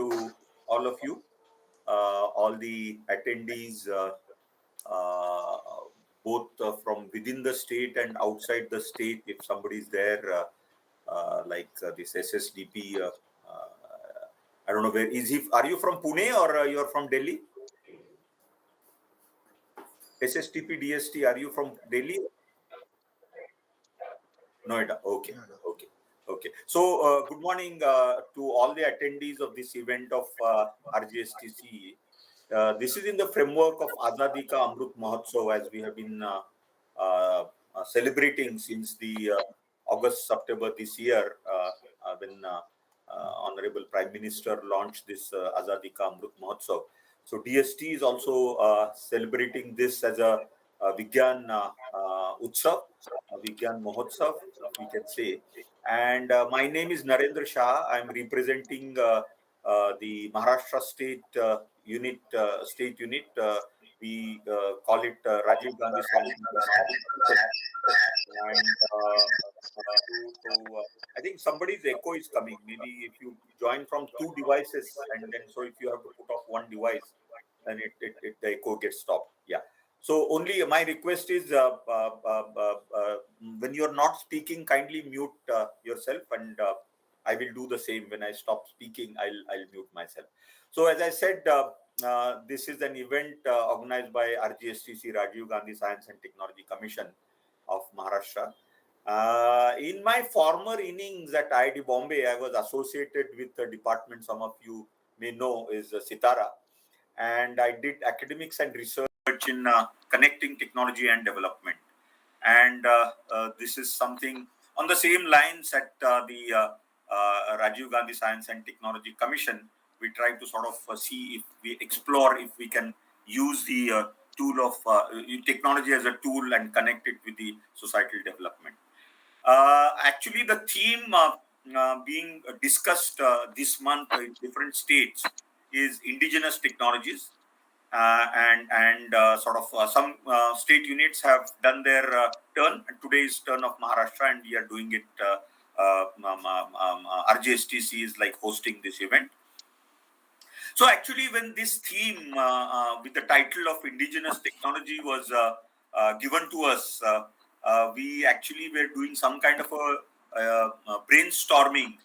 to all of you, all the attendees, both from within the state and outside the state. If somebody is there, this SSDP, I don't know where is he. Are you from Pune or you are from Delhi? SSTP DST, are you from Delhi? Noida. Okay. Okay. So, good morning to all the attendees of this event of RGSTC. This is in the framework of Azadi Ka Amrut Mahotsav, as we have been celebrating since the August, September this year, when Honorable Prime Minister launched this Azadi Ka Amrut Mahotsav. So DST is also celebrating this as a Vigyan Utsav, Vigyan Mahotsav, we can say. And my name is Narendra Shah. I'm representing the Maharashtra State Unit. We call it Rajiv Gandhi Science and I think somebody's echo is coming. Maybe if you join from two devices, and then so if you have to put off one device, then the echo gets stopped. Yeah. So only my request is when you're not speaking, kindly mute yourself, and I will do the same. When I stop speaking, I'll mute myself. So as I said, this is an event organized by RGSTC, Rajiv Gandhi Science and Technology Commission of Maharashtra. In my former innings at IIT Bombay, I was associated with the department some of you may know is Sitara, and I did academics and research in connecting technology and development. And this is something on the same lines at the Rajiv Gandhi Science and Technology Commission. We try to sort of see if we explore if we can use the tool of technology as a tool and connect it with the societal development. Actually, the theme being discussed this month in different states is indigenous technologies, and some state units have done their turn. And today's turn of Maharashtra, and we are doing it. RGSTC is like hosting this event. So actually, when this theme with the title of indigenous technology was given to us, we actually were doing some kind of a brainstorming,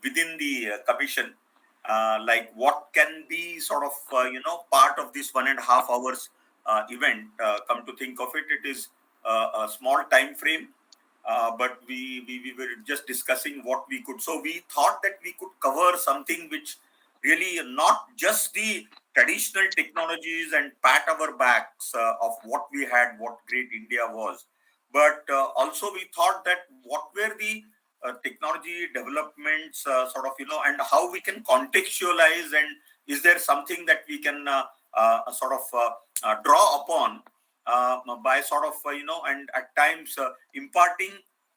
within the commission, like what can be sort of, part of this 1.5 hours event. Come to think of it, it is a small time frame, but we were just discussing what we could. So we thought that we could cover something which really not just the traditional technologies and pat our backs of what we had, what great India was, but also we thought that what were the technology developments, and how we can contextualize, and is there something that we can draw upon by sort of, and at times imparting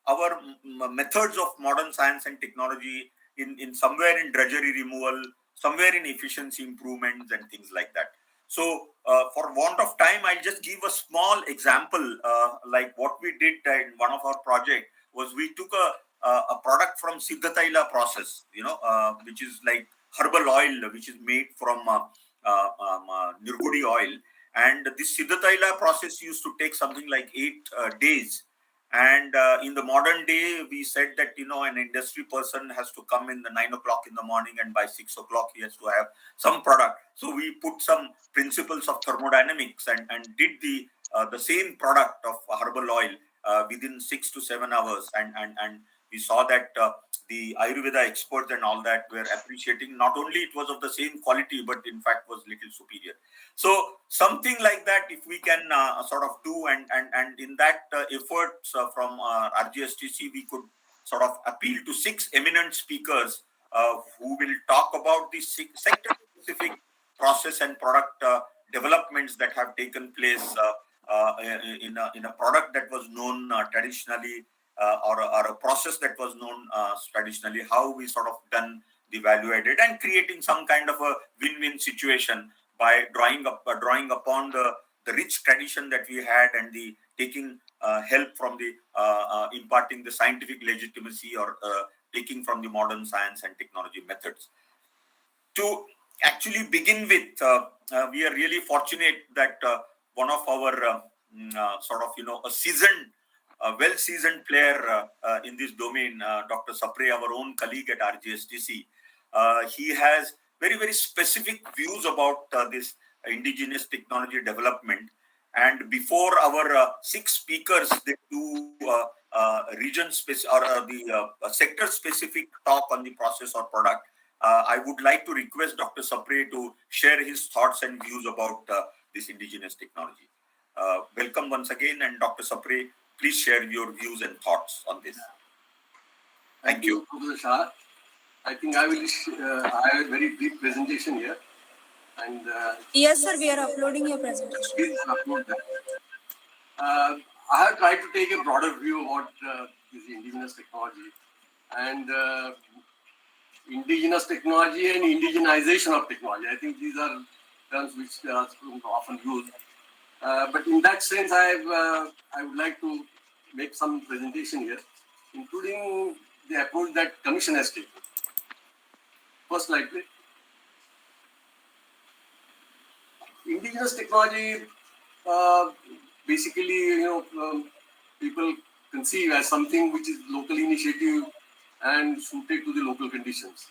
our methods of modern science and technology in somewhere in drudgery removal, somewhere in efficiency improvements and things like that. So for want of time, I'll just give a small example, like what we did in one of our projects was we took a product from Sbt Process, which is like herbal oil, which is made from Nirgudi oil. And this Sbt process used to take something like 8 days. And in the modern day, we said that, an industry person has to come in the 9 o'clock in the morning, and by 6 o'clock, he has to have some product. So we put some principles of thermodynamics and did the same product of herbal oil within 6 to 7 hours. And we saw that the Ayurveda experts and all that were appreciating, not only it was of the same quality, but in fact was little superior. So something like that, if we can sort of do, and in that efforts from RGSTC, we could sort of appeal to 6 eminent speakers who will talk about the sector-specific process and product developments that have taken place in a product that was known traditionally, or a process that was known traditionally, how we sort of done the value added and creating some kind of a win-win situation by drawing upon the rich tradition that we had, and the taking help from the imparting the scientific legitimacy, or taking from the modern science and technology methods. To actually begin with, we are really fortunate that one of our sort of, a seasoned, well-seasoned player in this domain, Dr. Sapre, our own colleague at Rgcc, he has very, very specific views about this indigenous technology development. And before our six speakers, they do region specific or the sector specific talk on the process or product, I would like to request Dr. Sapre to share his thoughts and views about this indigenous technology. Welcome once again, and Dr. Sapre, please share your views and thoughts on this. Thank you, Professor Shah. I think I will. I have a very brief presentation here, and yes, sir. We are uploading your presentation. Please upload that. I have tried to take a broader view about this indigenous technology and indigenous technology and indigenization of technology. I think these are terms which are often used. But in that sense, I would like to make some presentation here, including the approach that Commission has taken. First slide, please. Indigenous technology, basically, people conceive as something which is local initiative and suited to the local conditions.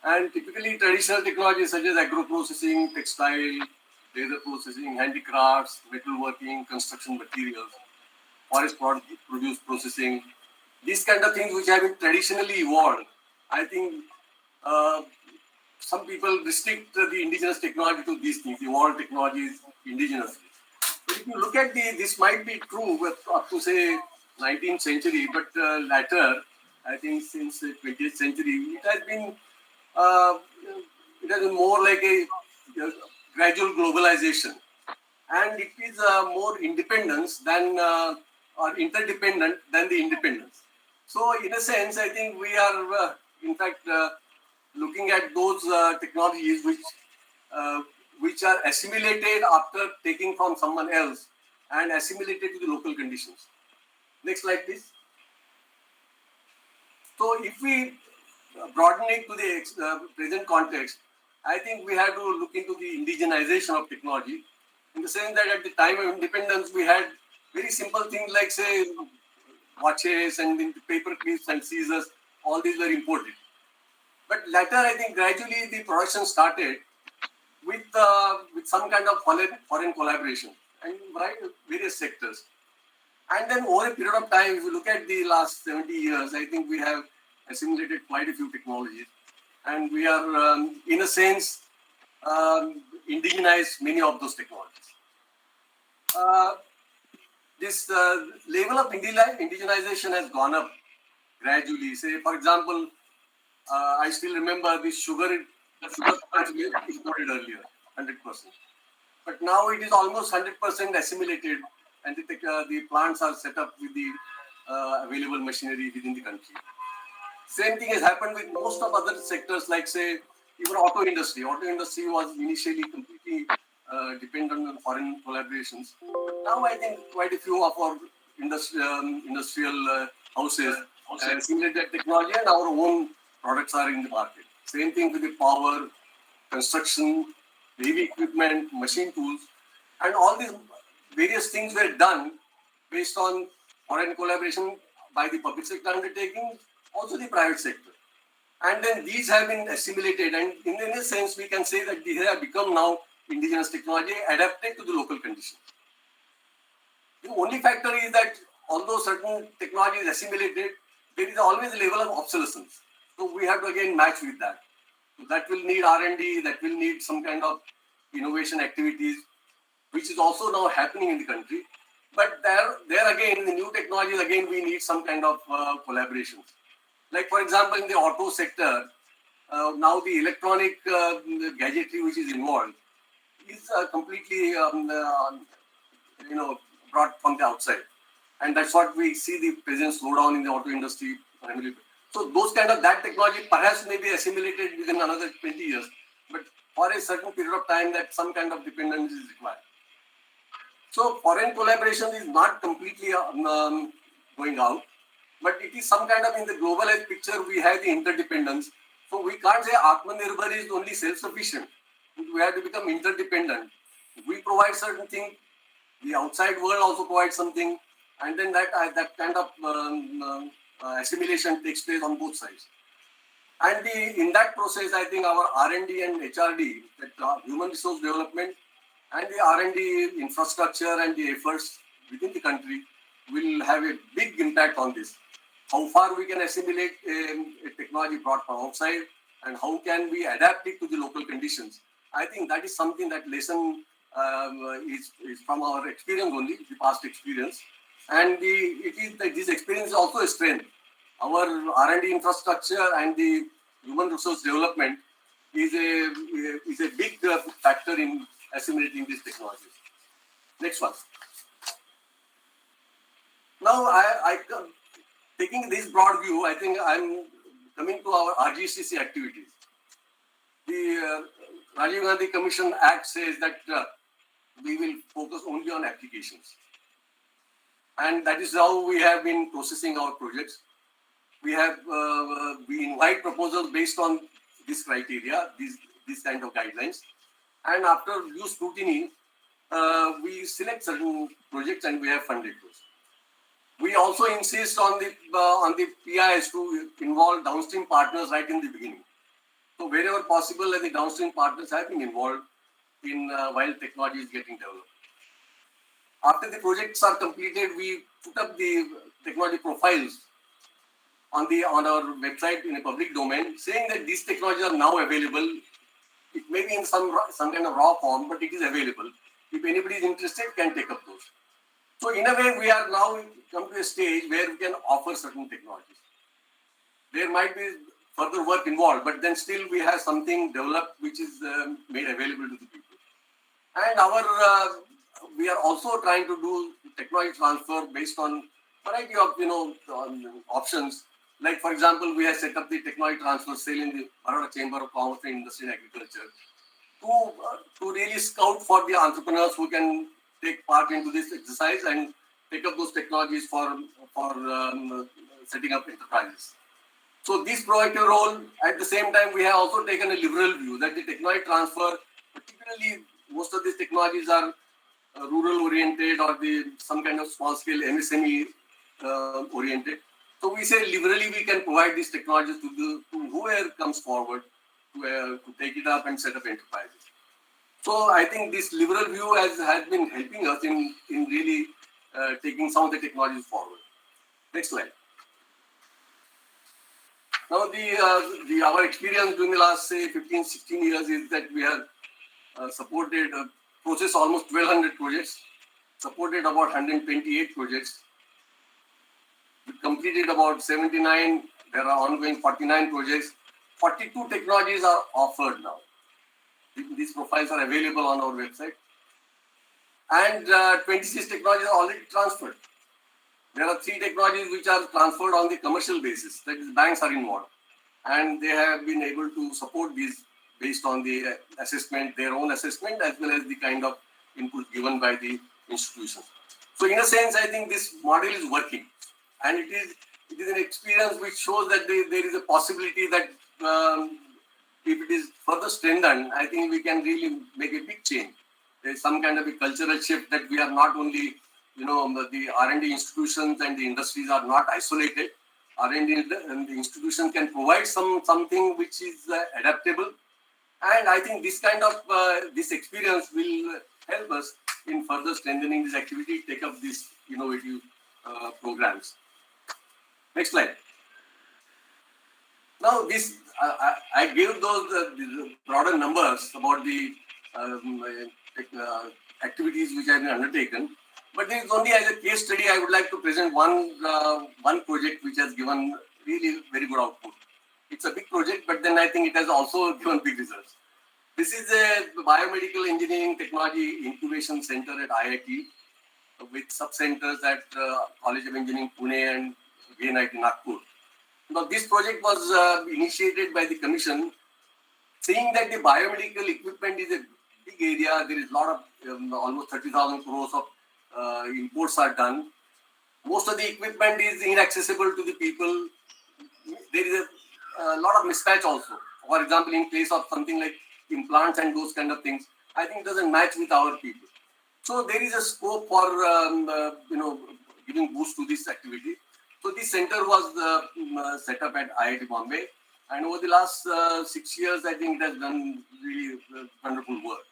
And typically, traditional technologies such as agro-processing, textile, leather processing, handicrafts, metalworking, construction materials, forest produce processing, these kind of things which have been traditionally evolved. I think some people restrict the indigenous technology to these things, evolved technologies indigenously. But if you look at this might be true up to say 19th century, but later, I think since the 20th century, it has been more like a gradual globalization, and it is more independence than or interdependent than the independence. So, in a sense, I think we are, in fact, looking at those technologies which are assimilated after taking from someone else and assimilated to the local conditions. Next slide, please. So, if we broaden it to the present context, I think we have to look into the indigenization of technology, in the sense that at the time of independence, we had very simple things like, say, watches and paper clips and scissors, all these were imported. But later, I think gradually the production started with some kind of foreign collaboration and various sectors. And then over a period of time, if you look at the last 70 years, I think we have assimilated quite a few technologies. And we are, in a sense, indigenized many of those technologies. This level of indigenization has gone up gradually. Say, for example, I still remember the sugar plants we imported earlier, 100%. But now it is almost 100% assimilated, and the plants are set up with the available machinery within the country. Same thing has happened with most of other sectors, like, say, even auto industry. Auto industry was initially completely dependent on foreign collaborations. Now I think quite a few of our industrial houses have assimilated technology, and our own products are in the market. Same thing with the power, construction, heavy equipment, machine tools, and all these various things were done based on foreign collaboration by the public sector undertakings, also the private sector. And then these have been assimilated, and in a sense, we can say that they have become now indigenous technology adapted to the local conditions. The only factor is that although certain technology is assimilated, there is always a level of obsolescence. So we have to again match with that. So that will need R&D, that will need some kind of innovation activities, which is also now happening in the country. But there again, in the new technologies, again, we need some kind of collaborations. Like, for example, in the auto sector, now the electronic gadgetry which is involved is completely, brought from the outside. And that's what we see the present slowdown in the auto industry. So those that technology perhaps may be assimilated within another 20 years. But for a certain period of time, that some kind of dependence is required. So foreign collaboration is not completely going out, but it is some kind of, in the globalized picture, we have the interdependence. So we can't say Atmanirbhar is only self-sufficient. We have to become interdependent. If we provide certain things, the outside world also provides something, and then that kind of assimilation takes place on both sides. And in that process, I think our R&D and HRD, that human resource development, and the R&D infrastructure and the efforts within the country will have a big impact on this. How far we can assimilate a technology brought from outside, and how can we adapt it to the local conditions. I think that is something that lesson is from our experience only, the past experience. And it is that this experience is also a strength. Our R&D infrastructure and the human resource development is a big factor in assimilating these technologies. Next one. Now, taking this broad view, I think I'm coming to our Rgcc activities. The Rajiv Gandhi Commission Act says that we will focus only on applications. And that is how we have been processing our projects. We invite proposals based on this criteria, this kind of guidelines. And after due scrutiny, we select certain projects and we have funded those. We also insist on the PIs to involve downstream partners right in the beginning. So wherever possible, the downstream partners have been involved in while technology is getting developed. After the projects are completed, we put up the technology profiles on our website in a public domain, saying that these technologies are now available. It may be in some kind of raw form, but it is available. If anybody is interested, can take up those. So in a way, we are now come to a stage where we can offer certain technologies. There might be further work involved, but then still we have something developed which is made available to the people. And we are also trying to do technology transfer based on variety of options. Like for example, we have set up the technology transfer cell in the Maharashtra Chamber of Commerce and Industry and Agriculture to really scout for the entrepreneurs who can take part into this exercise and take up those technologies for setting up enterprises. So this proactive role, at the same time, we have also taken a liberal view that the technology transfer, particularly most of these technologies are rural oriented or some kind of small scale MSME oriented. So we say liberally we can provide these technologies to whoever comes forward to take it up and set up enterprises. So I think this liberal view has been helping us in really taking some of the technologies forward. Next slide. Now our experience during the last say 15, 16 years is that we have supported processed almost 1,200 projects, supported about 128 projects. We completed about 79. There are ongoing 49 projects. 42 technologies are offered now. These profiles are available on our website. And 26 technologies are already transferred. There are 3 technologies which are transferred on the commercial basis. That is, banks are involved. And they have been able to support these based on the assessment, their own assessment, as well as the kind of input given by the institutions. So in a sense, I think this model is working. And it is an experience which shows that there is a possibility that if it is further strengthened, I think we can really make a big change. There is some kind of a cultural shift that we are not only, the R&D institutions and the industries are not isolated. R&D and the institution can provide something which is adaptable. And I think this kind of this experience will help us in further strengthening this activity, take up these innovative programs. Next slide. Now, I gave those broader numbers about the activities which have been undertaken. But this is only as a case study. I would like to present one project which has given really very good output. It's a big project, but then I think it has also given big results. This is a biomedical engineering technology incubation center at IIT with sub-centers at College of Engineering Pune and again at Nagpur. Now, this project was initiated by the commission, saying that the biomedical equipment is a big area. There is a lot of almost 30,000 crores of imports are done. Most of the equipment is inaccessible to the people. There is a lot of mismatch also. For example, in case of something like implants and those kind of things, I think it doesn't match with our people. So there is a scope for giving boost to this activity. So this center was set up at IIT Bombay, and over the last 6 years, I think it has done really wonderful work.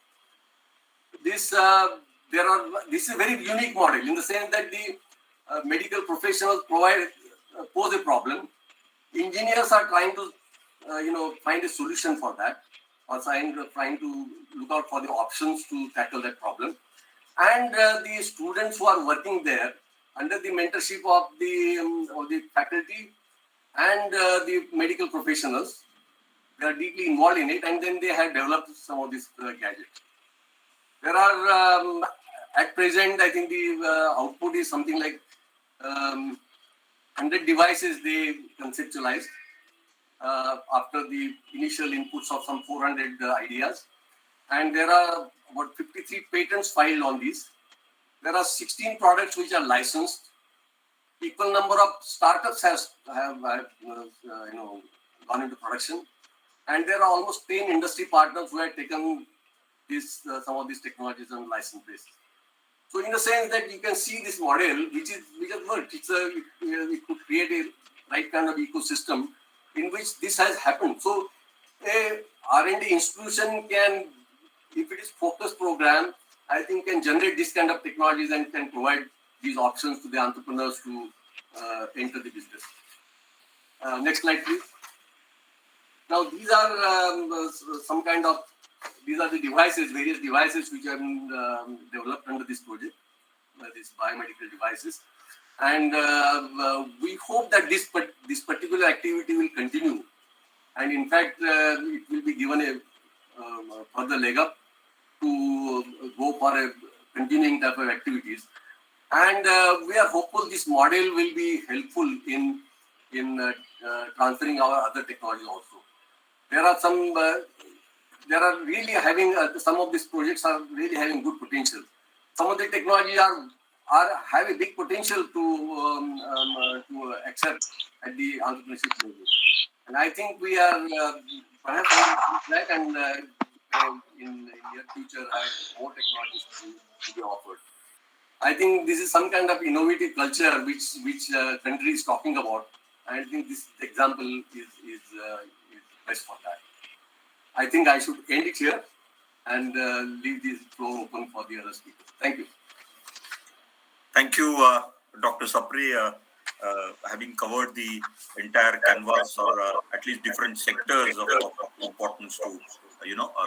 This this is a very unique model in the sense that the medical professionals pose a problem. Engineers are trying to find a solution for that, or trying to look out for the options to tackle that problem. And the students who are working there under the mentorship of the faculty and the medical professionals, they are deeply involved in it, and then they have developed some of these gadgets. There are at present, I think the output is something like 100 devices they conceptualized after the initial inputs of some 400 ideas, and there are about 53 patents filed on these. There are 16 products which are licensed. Equal number of startups have gone into production, and there are almost 10 industry partners who have taken some of these technologies on license basis. So, in the sense that you can see this model, which has worked. It could create a right kind of ecosystem in which this has happened. So, a R&D institution can, if it is focused program, I think can generate this kind of technologies and can provide these options to the entrepreneurs to enter the business. Next slide, please. Now, these are these are the devices, various devices which have been developed under this project, these biomedical devices. And we hope that this particular activity will continue. And in fact, it will be given a further leg up to go for a continuing type of activities. And we are hopeful this model will be helpful in transferring our other technology also. There are some, really having, some of these projects are really having good potential. Some of the technology have a big potential to accept at the entrepreneurship level. And I think we are perhaps on track, and in the near future have more technologies to be offered. I think this is some kind of innovative culture which country is talking about. I think this example is best for that. I think I should end it here and leave this floor open for the other speakers. Thank you. Thank you, Dr. Sapre, having covered the entire canvas, or at least different sectors of importance to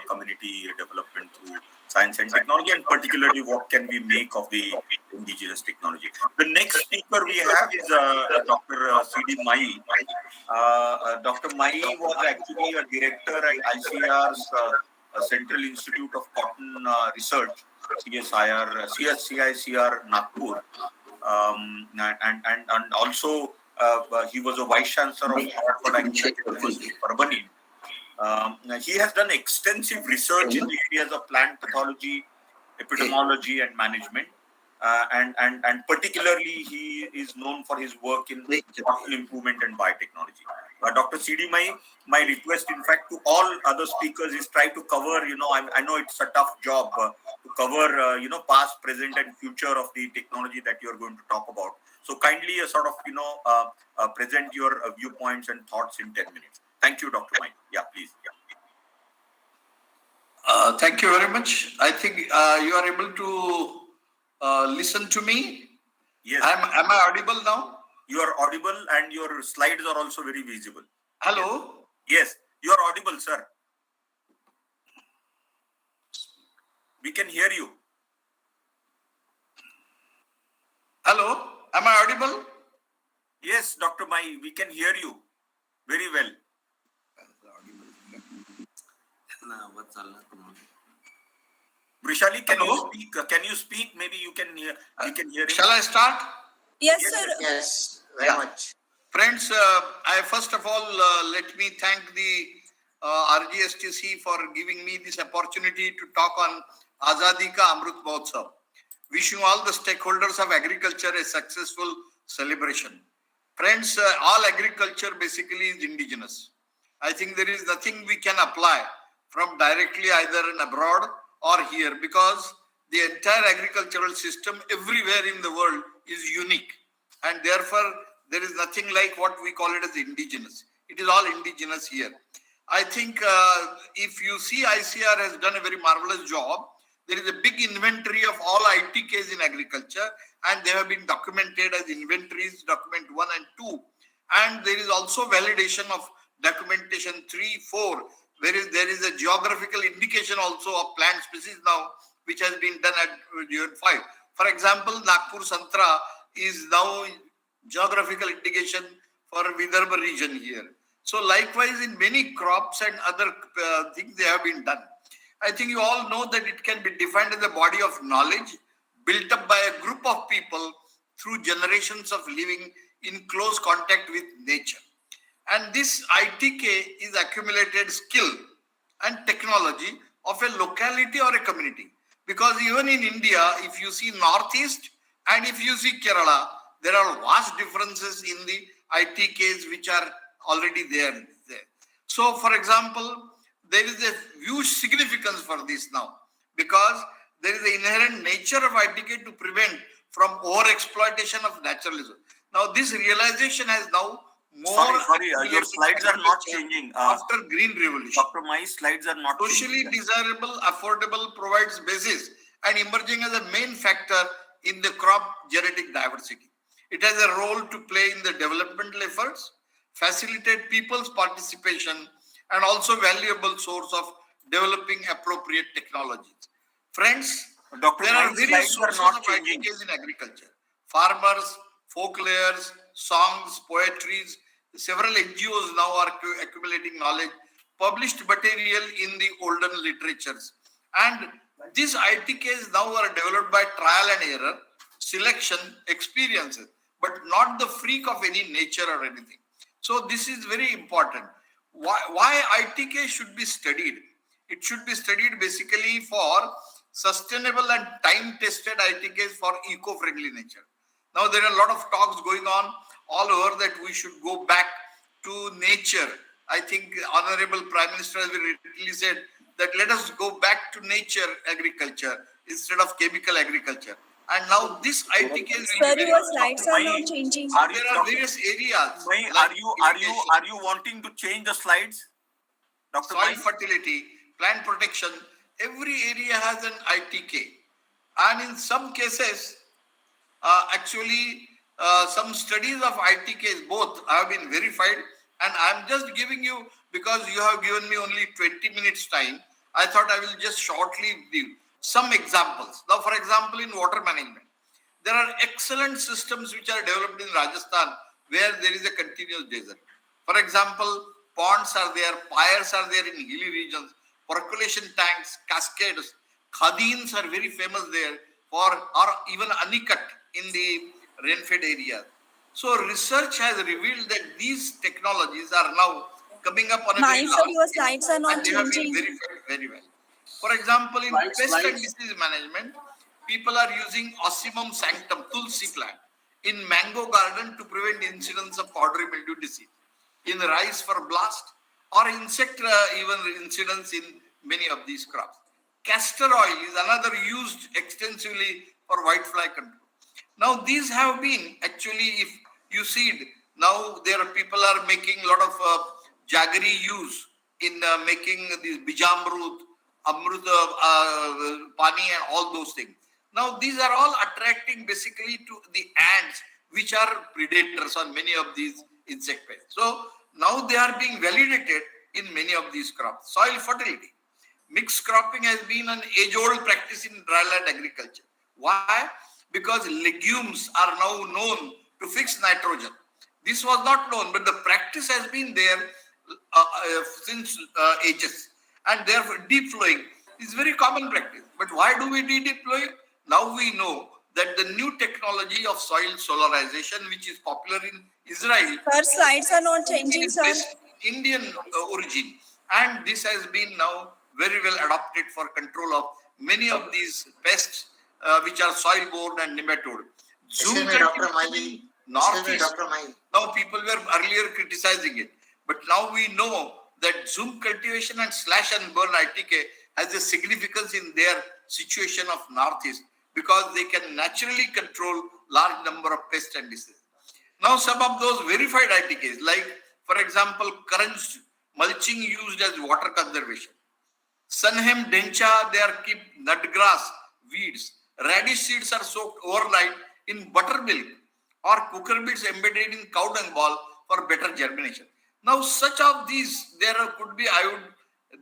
community development through science and technology, and particularly what can we make of the indigenous technology. The next speaker we have is Dr. C.D. Mai. Dr. Mai was actually a director at ICR's Central Institute of Cotton Research, CICR Nagpur, and also he was a vice chancellor of Harvard University, Urbani. He has done extensive research in the areas of plant pathology, epidemiology, and management, and particularly he is known for his work in cotton improvement and biotechnology. Dr. C.D. Mai, my request, in fact, to all other speakers is try to cover. I know it's a tough job to cover, past, present, and future of the technology that you are going to talk about. So kindly, present your viewpoints and thoughts in 10 minutes. Thank you, Dr. Mai. Yeah, please. Yeah. Thank you very much. I think you are able to listen to me. Yes. Am I audible now? You are audible, and your slides are also very visible. Hello? Yes, you are audible, sir. We can hear you. Hello? Am I audible? Yes, Dr. Mai, we can hear you very well. Brishali, can you speak? Can you speak? Maybe you can hear. We can hear you. Shall I start? Yes, sir. Yes, very much. Friends, I first of all let me thank the Rgcc for giving me this opportunity to talk on Azadi Ka Amrut Mahotsav. Wishing all the stakeholders of agriculture a successful celebration. Friends, all agriculture basically is indigenous. I think there is nothing we can apply from directly either in abroad or here, because the entire agricultural system everywhere in the world is unique, and therefore there is nothing like what we call it as indigenous. It is all indigenous here. I think if you see, ICR has done a very marvelous job. There is a big inventory of all ITKs in agriculture, and they have been documented as inventories, document 1 and 2. And there is also validation of documentation 3, 4, where there is a geographical indication also of plant species now, which has been done at UN 5. For example, Nagpur Santra is now geographical indication for Vidarbha region here. So likewise, in many crops and other things, they have been done. I think you all know that it can be defined as a body of knowledge built up by a group of people through generations of living in close contact with nature. And this ITK is accumulated skill and technology of a locality or a community. Because even in India, if you see Northeast and if you see Kerala, there are vast differences in the ITKs which are already there. So, for example, there is a huge significance for this now, because there is an inherent nature of ITK to prevent from over-exploitation of natural resources. Now, this realization has now more... Sorry, your slides are not changing. After Green Revolution. Dr. My slides are not Socially changing. desirable, affordable, provides basis and emerging as a main factor in the crop genetic diversity. It has a role to play in the developmental efforts, facilitate people's participation, and also valuable source of developing appropriate technologies. Friends, Dr. there are My various slides are sources not of changing. ITKs in agriculture. Farmers, folklores, songs, poetries, several NGOs now are accumulating knowledge, published material in the olden literatures. And these ITKs now are developed by trial and error, selection, experiences, but not the freak of any nature or anything. So this is very important. Why ITK should be studied? It should be studied basically for sustainable and time-tested ITKs for eco-friendly nature. Now there are a lot of talks going on all over that we should go back to nature. I think Honorable Prime Minister has recently said that let us go back to nature agriculture instead of chemical agriculture. And now this ITK is Sir, your slides are not changing. there are various areas. Are you wanting to change the slides, Dr. Soil Mai? fertility, plant protection, every area has an ITK. And in some cases, some studies of ITKs both have been verified, and I'm just giving you, because you have given me only 20 minutes time, I thought I will just shortly give some examples. Now, for example, in water management, there are excellent systems which are developed in Rajasthan where there is a continuous desert. For example, ponds are there, pyres are there in hilly regions, percolation tanks, cascades, khadins are very famous there, or even anicut in the rain-fed areas. So research has revealed that these technologies are now coming up on a very Sir, large your scale, slides are not and they have been changing. verified very well. For example, in pest and disease management, people are using Ossimum sanctum, Tulsi plant, in mango garden to prevent incidence of powdery mildew disease, in rice for blast, or insect even incidence in many of these crops. Castor oil is another used extensively for whitefly control. Now these have been actually, if you see it, now there are people are making a lot of Jaggery use in making these Bijamrut, Amrut, Pani and all those things. Now these are all attracting basically to the ants, which are predators on many of these insect pests. So now they are being validated in many of these crops. Soil fertility. Mixed cropping has been an age-old practice in dryland agriculture. Why? Because legumes are now known to fix nitrogen. This was not known, but the practice has been there since ages. And therefore, deep flowing is very common practice. But why do we do deep flowing? Now we know that the new technology of soil solarization, which is popular in Israel, Sir, slides are not changing, sir. is Indian origin. And this has been now very well adopted for control of many of these pests, which are soil-borne and nematode. Excuse me, Dr. Mai. Now people were earlier criticizing it, but now we know that zoom cultivation and slash and burn ITK has a significance in their situation of Northeast because they can naturally control large number of pests and diseases. Now, some of those verified ITKs, like for example, current mulching used as water conservation. Sunhem dencha, they are keep nutgrass, weeds. Radish seeds are soaked overnight in buttermilk or cucurbits embedded in cow dung ball for better germination. Now, such of these, there could be,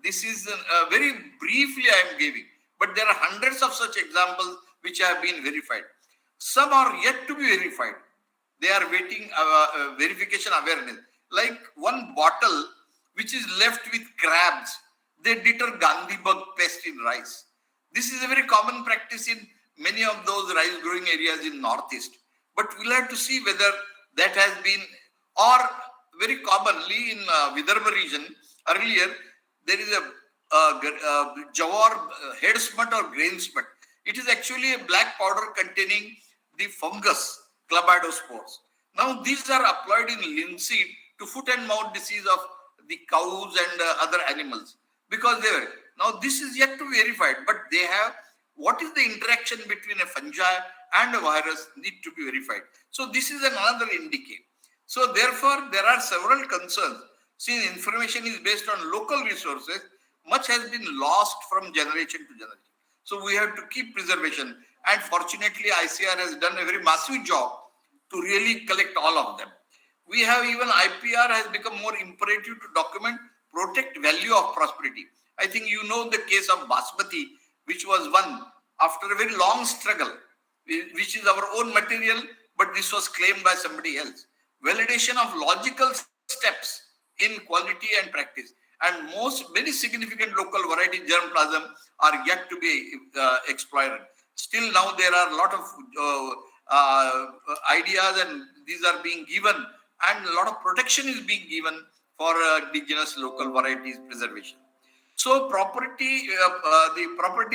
this is very briefly I am giving, but there are hundreds of such examples which have been verified. Some are yet to be verified. They are waiting verification awareness. Like one bottle which is left with crabs, they deter Gandhi bug pest in rice. This is a very common practice in many of those rice growing areas in Northeast. But we'll have to see whether that has been, or very commonly in Vidarbha region, earlier, there is a jawar head smut or grain smut. It is actually a black powder containing the fungus, clamidospores. Now, these are applied in linseed to foot and mouth disease of the cows and other animals because they were. Now, this is yet to be verified, but they have what is the interaction between a fungi and a virus need to be verified. So, this is another indicator. So, therefore, there are several concerns. Since information is based on local resources, much has been lost from generation to generation. So, we have to keep preservation. And fortunately, ICR has done a very massive job to really collect all of them. We have even IPR has become more imperative to document, protect value of prosperity. I think you know the case of Basmati, which was won after a very long struggle, which is our own material, but this was claimed by somebody else. Validation of logical steps in quality and practice. And many significant local variety germplasm are yet to be exploited. Still now there are a lot of ideas and these are being given and a lot of protection is being given for indigenous local varieties preservation. So the property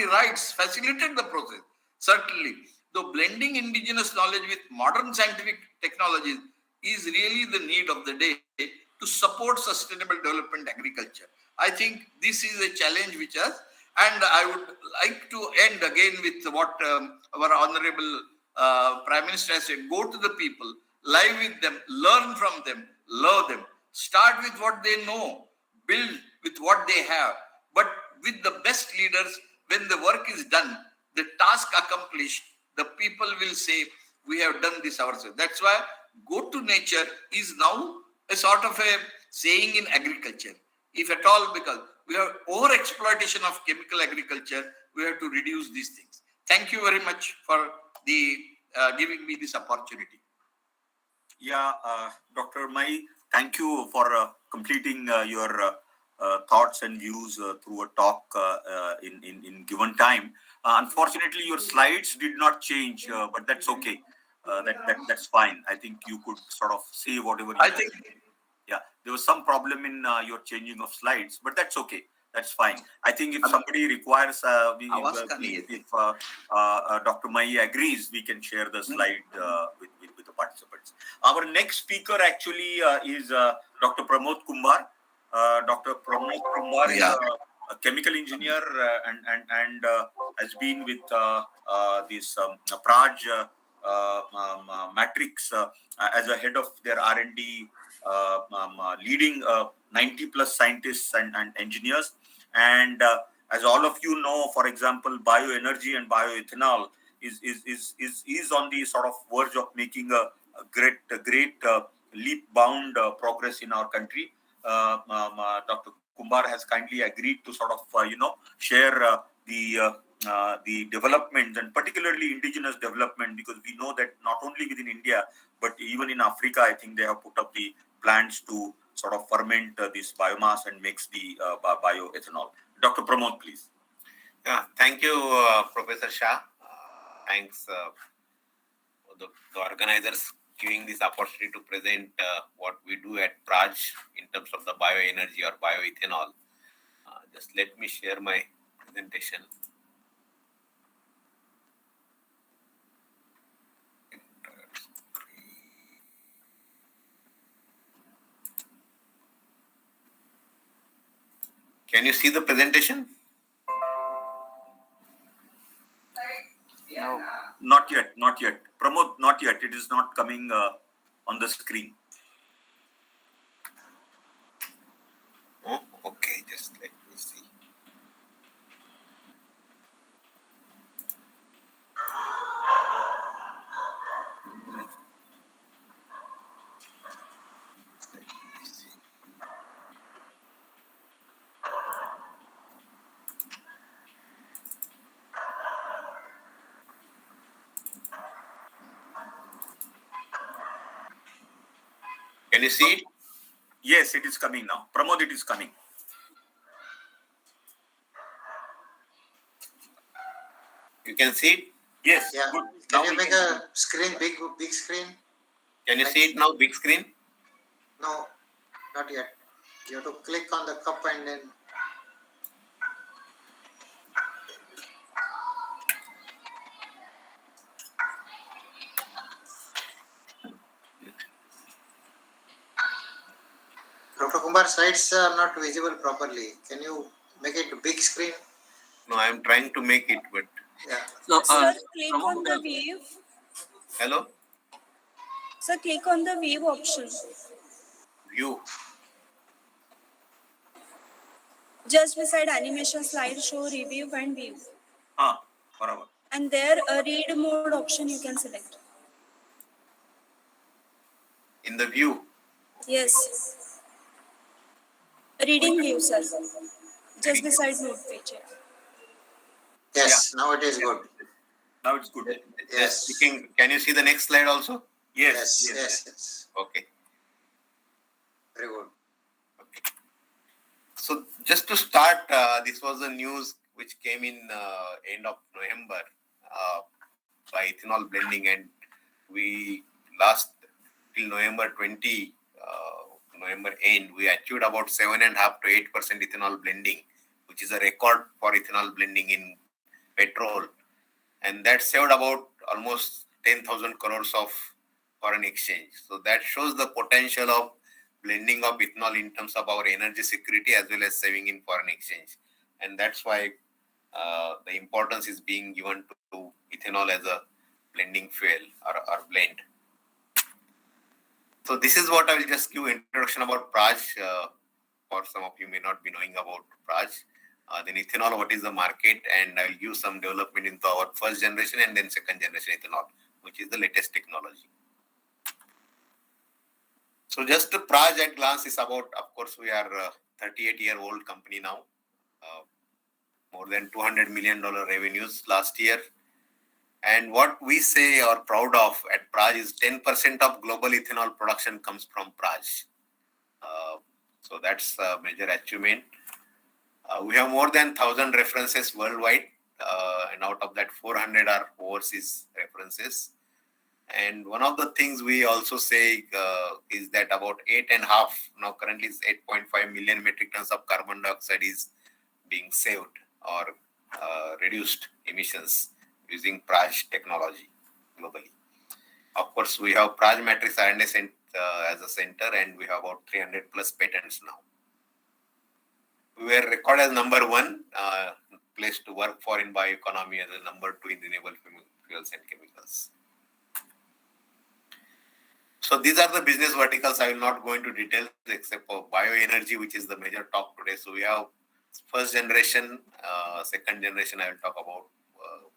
rights facilitate the process. Certainly, though blending indigenous knowledge with modern scientific technologies is really the need of the day to support sustainable development agriculture. I think this is a challenge which has, and I would like to end again with what our Honorable Prime Minister has said, go to the people, live with them, learn from them, love them, start with what they know, build with what they have, but with the best leaders, when the work is done, the task accomplished, the people will say, we have done this ourselves. That's why go to nature is now a sort of a saying in agriculture. If at all, because we have over-exploitation of chemical agriculture, we have to reduce these things. Thank you very much for the giving me this opportunity. Yeah, Dr. Mai, thank you for completing your thoughts and views through a talk in given time. Unfortunately, your slides did not change, but that's okay. That's fine. I think you could sort of say whatever you think. Yeah, there was some problem in your changing of slides, but that's okay. That's fine. I think if somebody requires, if Dr. Mai agrees, we can share the slide with the participants. Our next speaker actually is Dr. Pramod Kumar. Dr. Pramod Kumar is a chemical engineer and has been with this Praj Matrix as a head of their R&D, leading 90 plus scientists and engineers. And as all of you know, for example, bioenergy and bioethanol is on the sort of verge of making a great leap-bound progress in our country. Dr. Kumar has kindly agreed to sort of share the development and particularly indigenous development, because we know that not only within India but even in Africa, I think they have put up the plans to sort of ferment this biomass and makes the bioethanol. Dr. Pramod, please. Yeah, thank you, Professor Shah. Thanks the organizers giving this opportunity to present what we do at Praj in terms of the bioenergy or bioethanol. Just let me share my presentation. Can you see the presentation? No, not yet, not yet. Pramod, not yet. It is not coming on the screen. Oh, okay, just let me see. Can you see it? Yes, it is coming now. Pramod, it is coming. You can see it? Yes, Yeah. good. Can Now you we make can a screen, big screen? Can you see it now, big screen? No, not yet. You have to click on the cup and then. Dr. Kumar, slides are not visible properly. Can you make it big screen? No, I am trying to make it, but Yeah. So, Sir, click on the view. hello? Sir, click on the view option. View. Just beside animation, slide show, review, and view. barabar. And there a read mode option you can select. In the view. Yes. Reading view, sir. Just beside note page. Yes, now it is good. Now it's good. Yes. Can you see the next slide also? Yes, Yes. Okay. Very good. So just to start, this was the news which came in end of November by ethanol blending, and we last till November 20, November end, we achieved about 7.5 to 8% ethanol blending, which is a record for ethanol blending in petrol, and that saved about almost 10,000 crores of foreign exchange. So that shows the potential of blending of ethanol in terms of our energy security as well as saving in foreign exchange, and that's why the importance is being given to ethanol as a blending fuel or blend. So this is what I will just give introduction about Praj. For some of you may not be knowing about Praj. Then ethanol, what is the market, and I will give some development into our first generation and then second generation ethanol, which is the latest technology. So just the Praj at glance is about, of course, we are a 38-year-old company now, more than $200 million revenues last year. And what we say or proud of at Praj is 10% of global ethanol production comes from Praj. So that's a major achievement. We have more than 1,000 references worldwide, and out of that 400 are overseas references. And one of the things we also say is that about 8.5, now currently is 8.5 million metric tons of carbon dioxide is being saved or reduced emissions using Praj technology globally. Of course, we have Praj Matrix R&D as a center, and we have about 300 plus patents now. We were recorded as number 1 place to work for in bioeconomy, as a number 2 in renewable fuels and chemicals. So these are the business verticals. I will not go into details except for bioenergy, which is the major talk today. So we have first generation, second generation. I will talk about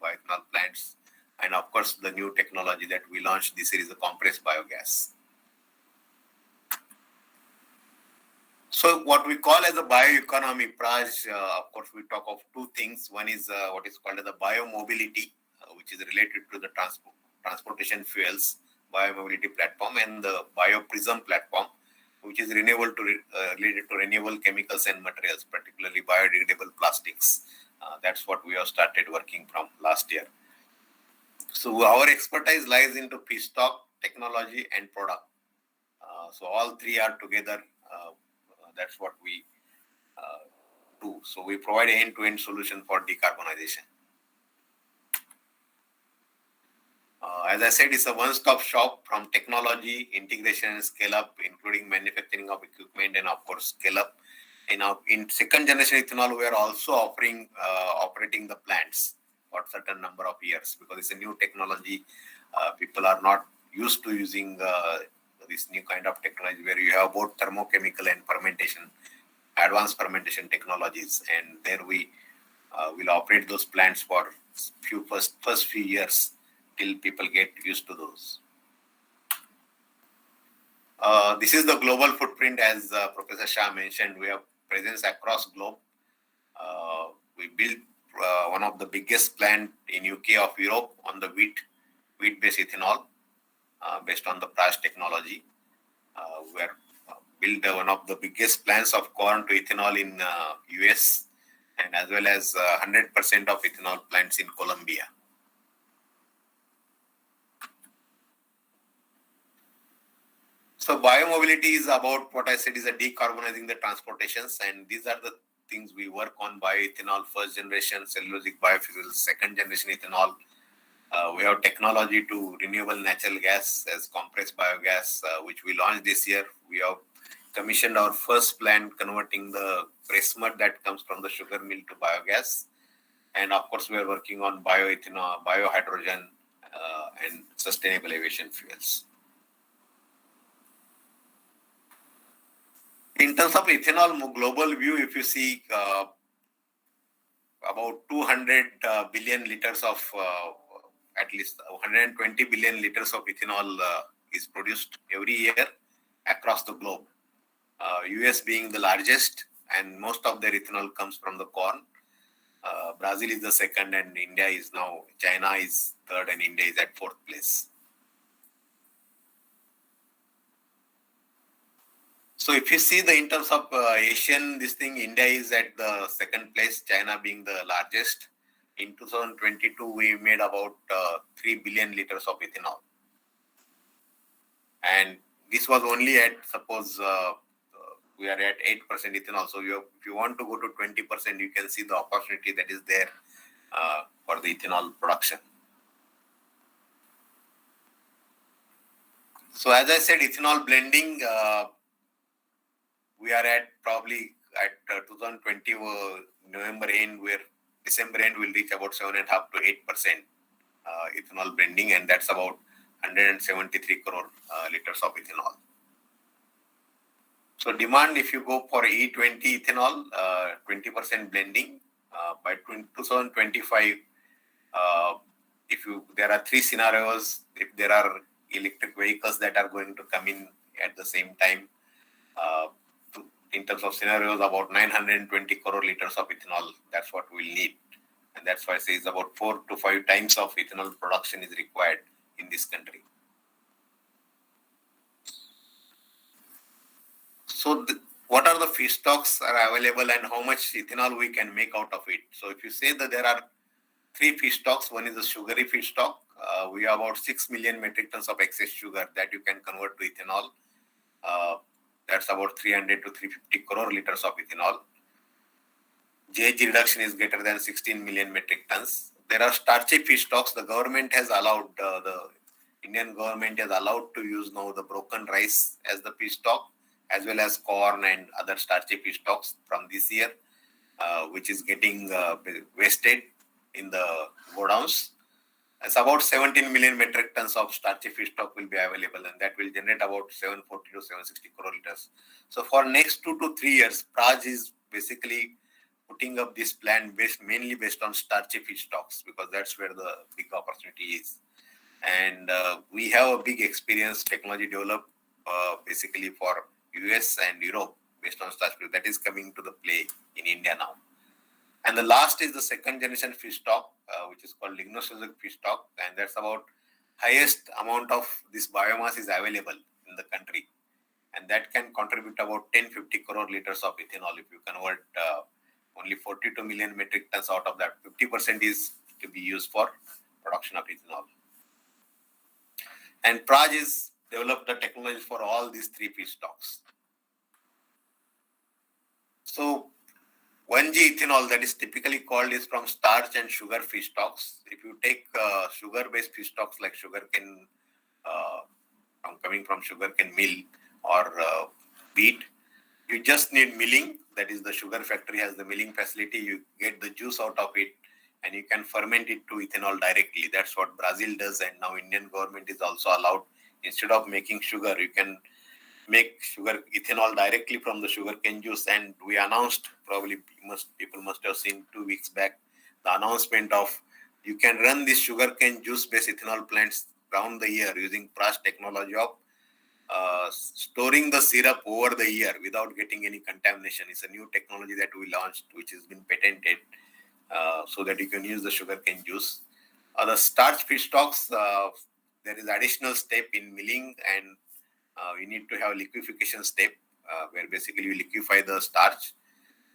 bioethanol plants, and of course the new technology that we launched this year is the compressed biogas. So what we call as a bioeconomy, Praj, of course we talk of two things. One is what is called as the biomobility, which is related to the transportation fuels, biomobility platform, and the bioprism platform, which is related to renewable chemicals and materials, particularly biodegradable plastics. That's what we have started working from last year. So our expertise lies into feedstock, technology, and product. So all three are together. That's what we do. So we provide an end-to-end solution for decarbonization. As I said, it's a one-stop shop from technology, integration, and scale-up, including manufacturing of equipment and, of course, scale-up. In second generation ethanol, we are also operating the plants for certain number of years because it's a new technology. People are not used to using this new kind of technology where you have both thermochemical and fermentation, advanced fermentation technologies, and there we will operate those plants for first few years till people get used to those. This is the global footprint, as Professor Shah mentioned. We have presence across globe. We built one of the biggest plant in UK of Europe on the wheat-based ethanol based on the Prash technology. We are built one of the biggest plants of corn to ethanol in US, and as well as 100% of ethanol plants in Colombia. So biomobility is about what I said is a decarbonizing the transportations, and these are the things we work on: bioethanol, first generation cellulosic biofuels, second generation ethanol. We have technology to renewable natural gas as compressed biogas, which we launched this year. We have commissioned our first plant converting the press mud that comes from the sugar mill to biogas. And of course, we are working on bioethanol, biohydrogen, and sustainable aviation fuels. In terms of ethanol global view, if you see about 200 billion liters of, at least 120 billion liters of ethanol is produced every year across the globe. US being the largest, and most of their ethanol comes from the corn. Brazil is the second, and India is now, China is third, and India is at fourth place. So if you see in terms of Asian, India is at the second place, China being the largest. In 2022, we made about 3 billion liters of ethanol. And this was only at, suppose we are at 8% ethanol. So if you want to go to 20%, you can see the opportunity that is there for the ethanol production. So as I said, ethanol blending, we are at probably at 2020 November end, where December end will reach about 7.5 to 8% ethanol blending, and that's about 173 crore liters of ethanol. So demand, if you go for E20 ethanol, 20% blending by 2025. There are three scenarios. If there are electric vehicles that are going to come in at the same time, in terms of scenarios, about 920 crore liters of ethanol, that's what we'll need. And that's why I say it's about 4 to 5 times of ethanol production is required in this country. So what are the feedstocks are available and how much ethanol we can make out of it? So if you say that there are 3 feedstocks, one is the sugary feedstock. We have about 6 million metric tons of excess sugar that you can convert to ethanol. That's about 300 to 350 crore liters of ethanol. GHG reduction is greater than 16 million metric tons. There are starchy feedstocks. The government has allowed, the Indian government has allowed to use now the broken rice as the feedstock, as well as corn and other starchy feedstocks from this year, which is getting wasted in the godowns. It's about 17 million metric tons of starchy feedstock will be available, and that will generate about 740 to 760 crore liters. So for next 2 to 3 years, Praj is basically putting up this plant mainly based on starchy feedstocks, because that's where the big opportunity is. And we have a big experience technology developed basically for US and Europe based on starch feedstock that is coming to the play in India now. And the last is the second generation feedstock, which is called lignocellulosic feedstock, and that's about highest amount of this biomass is available in the country, and that can contribute about 10-50 crore liters of ethanol if you convert only 42 million metric tons out of that. 50% is to be used for production of ethanol. And Praj has developed the technology for all these 3 feedstocks. So 1G ethanol, that is typically called, is from starch and sugar feedstocks. If you take sugar-based feedstocks like sugarcane, coming from sugarcane mill or wheat, You just need milling. That is, the sugar factory has the milling facility. You get the juice out of it and you can ferment it to ethanol directly. That's what Brazil does, and now Indian government is also allowed. Instead of making sugar, you can make sugar ethanol directly from the sugarcane juice. And we announced, probably people must have seen 2 weeks back, the announcement of you can run this sugarcane juice based ethanol plants round the year using Prash technology of storing the syrup over the year without getting any contamination. It's a new technology that we launched, which has been patented, so that you can use the sugarcane juice. The starch feedstocks, there is additional step in milling, and we need to have liquefaction step, where basically you liquefy the starch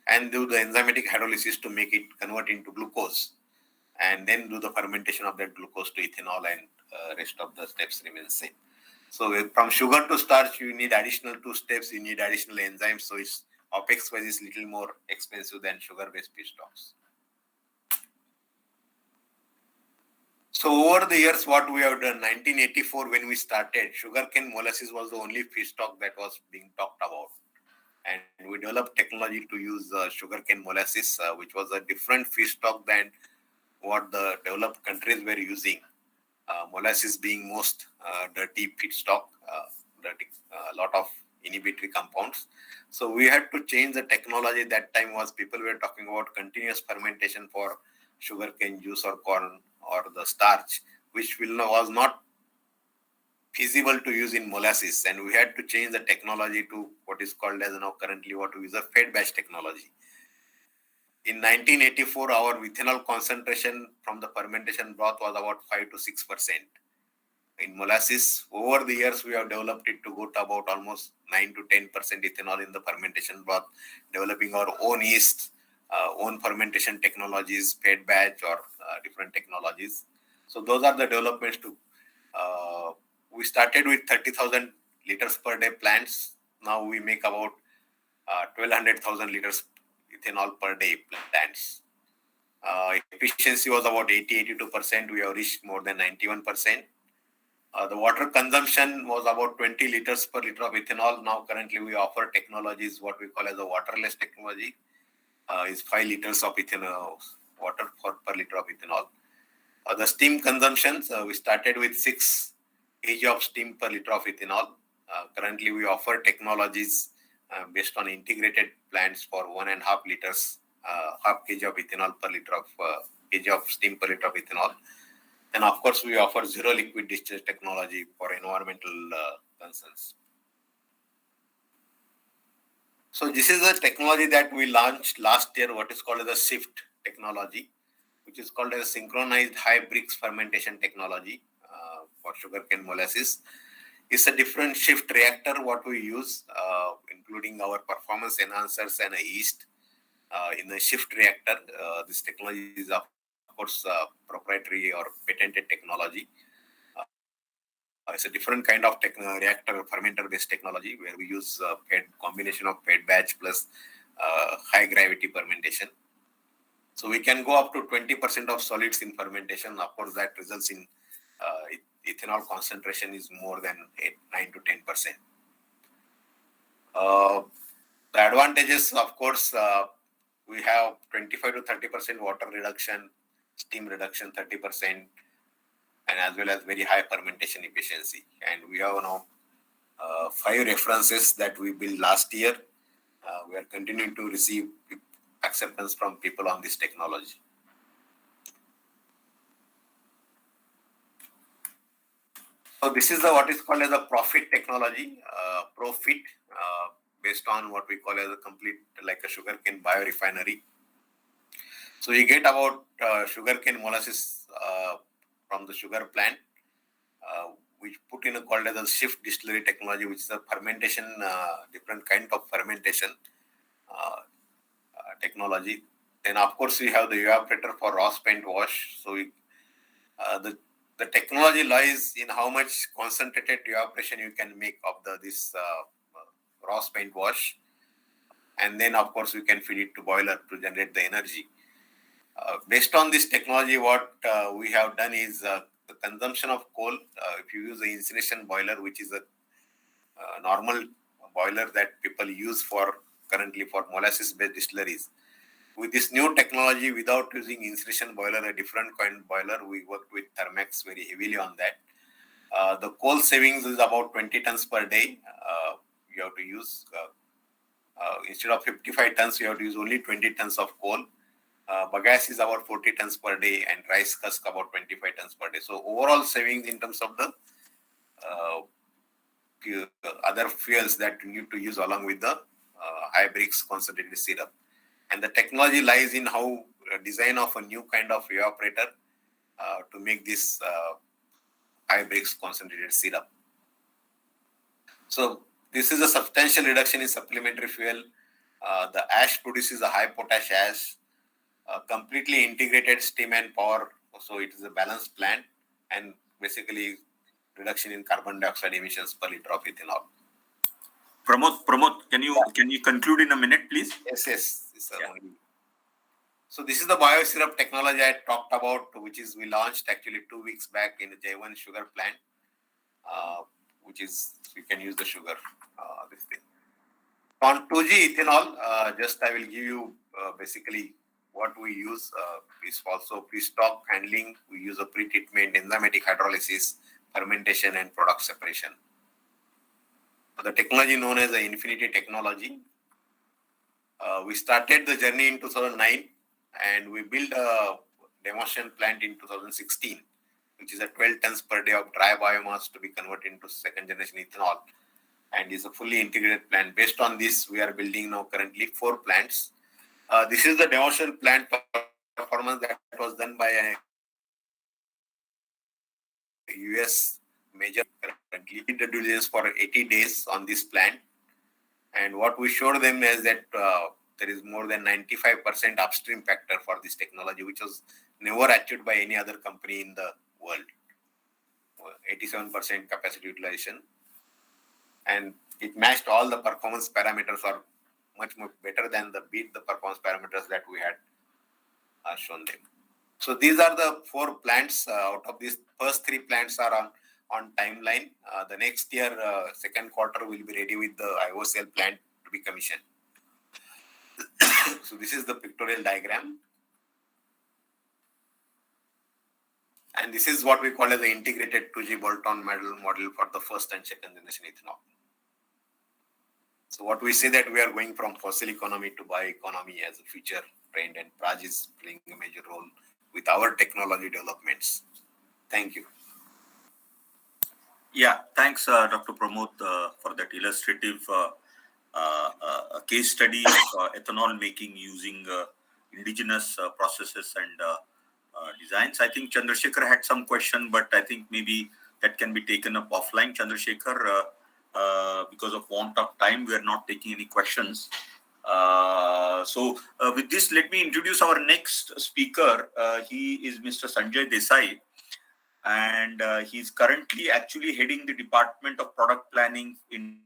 and do the enzymatic hydrolysis to make it convert into glucose, and then do the fermentation of that glucose to ethanol, and rest of the steps remain same. So from sugar to starch, you need additional 2 steps, you need additional enzymes, so it's OPEX wise is little more expensive than sugar-based feedstocks. So over the years, what we have done, 1984 when we started, sugarcane molasses was the only feedstock that was being talked about. And we developed technology to use sugarcane molasses, which was a different feedstock than what the developed countries were using. Molasses being most dirty feedstock, a lot of inhibitory compounds. So we had to change the technology. That time was people were talking about continuous fermentation for sugarcane juice or corn or the starch, which was not feasible to use in molasses, and we had to change the technology to what is called as now currently what we use a fed batch technology. In 1984, our ethanol concentration from the fermentation broth was about 5 to 6%. In molasses, over the years, we have developed it to go to about almost 9 to 10% ethanol in the fermentation broth, developing our own yeast, own fermentation technologies, fed batch or different technologies. So those are the developments to, we started with 30,000 liters per day plants. Now we make about 1,200,000 liters ethanol per day plants. Efficiency was about 80-82%. We have reached more than 91%. The water consumption was about 20 liters per liter of ethanol. Now currently we offer technologies, what we call as a waterless technology, is 5 liters of ethanol, water per liter of ethanol. The steam consumptions, we started with 6 kg of steam per liter of ethanol. Currently we offer technologies based on integrated plants for 1.5 liters, half kg of ethanol per liter of kg of steam per liter of ethanol. And of course, we offer zero liquid discharge technology for environmental concerns. So this is a technology that we launched last year, what is called as a SIFT technology, which is called as synchronized high brix fermentation technology for sugarcane molasses. It's a different shift reactor what we use, including our performance enhancers and a yeast in a shift reactor. This technology is of course proprietary or patented technology. It's a different kind of reactor, fermenter based technology, where we use combination of fed batch plus high gravity fermentation. So we can go up to 20% of solids in fermentation. Of course, that results in ethanol concentration is more than 9 to 10%. The advantages, of course, we have 25 to 30% water reduction, steam reduction 30%, and as well as very high fermentation efficiency. And we have now 5 references that we built last year. We are continuing to receive acceptance from people on this technology. So this is what is called as a profit technology, profit, based on what we call as a complete, like a sugarcane biorefinery. So you get about sugarcane molasses from the sugar plant, which put in a called as a shift distillery technology, which is a fermentation, different kind of fermentation technology. Then of course we have the evaporator for raw spent wash. So the technology lies in how much concentrated evaporation you can make of this raw spent wash, and then of course we can feed it to boiler to generate the energy. Based on this technology, what we have done is the consumption of coal. If you use the incineration boiler, which is a normal boiler that people use for currently for molasses-based distilleries. With this new technology, without using incineration boiler, a different kind of boiler, we worked with Thermax very heavily on that. The coal savings is about 20 tons per day. You have to use, instead of 55 tons, you have to use only 20 tons of coal. Bagasse is about 40 tons per day, and rice husk about 25 tons per day. So overall savings in terms of the other fuels that you need to use along with the high brix concentrated syrup. And the technology lies in how design of a new kind of evaporator to make this high brix concentrated syrup. So this is a substantial reduction in supplementary fuel. The ash produces a high potash ash, completely integrated steam and power. So it is a balanced plant, and basically reduction in carbon dioxide emissions per liter of ethanol. Pramod, can you conclude in a minute, please? Yes. So this is the biosyrup technology I talked about, which is we launched actually 2 weeks back in the J1 sugar plant, which is we can use the sugar. This thing. On 2G ethanol, just I will give you basically what we use is also pre-stock handling. We use a pre-treatment, enzymatic hydrolysis, fermentation, and product separation. The technology known as the Infinity technology. We started the journey in 2009, and we built a demonstration plant in 2016, which is a 12 tons per day of dry biomass to be converted into second generation ethanol, and is a fully integrated plant. Based on this, we are building now currently 4 plants. This is the demonstration plant performance that was done by a US major. Currently, we did the diligence for 80 days on this plant, and what we showed them is that there is more than 95% upstream factor for this technology, which was never achieved by any other company in the world. 87% capacity utilization, and it matched all the performance parameters, or much more better than beat the performance parameters that we had shown them. So these are the 4 plants. Out of these, first 3 plants are on timeline. The next year, second quarter, will be ready with the IOCL plant to be commissioned. So this is the pictorial diagram. And this is what we call as the integrated 2G bolt-on model for the first and second generation ethanol. So what we say that we are going from fossil economy to bioeconomy as a future trend, and Praj is playing a major role with our technology developments. Thank you. Yeah, thanks, Dr. Pramod, for that illustrative case study of ethanol making using indigenous processes and designs. I think Chandrasekhar had some question, but I think maybe that can be taken up offline. Chandrasekhar, because of want of time, we are not taking any questions. So with this, let me introduce our next speaker. He is Mr. Sanjay Desai, and he's currently actually heading the Department of Product Planning in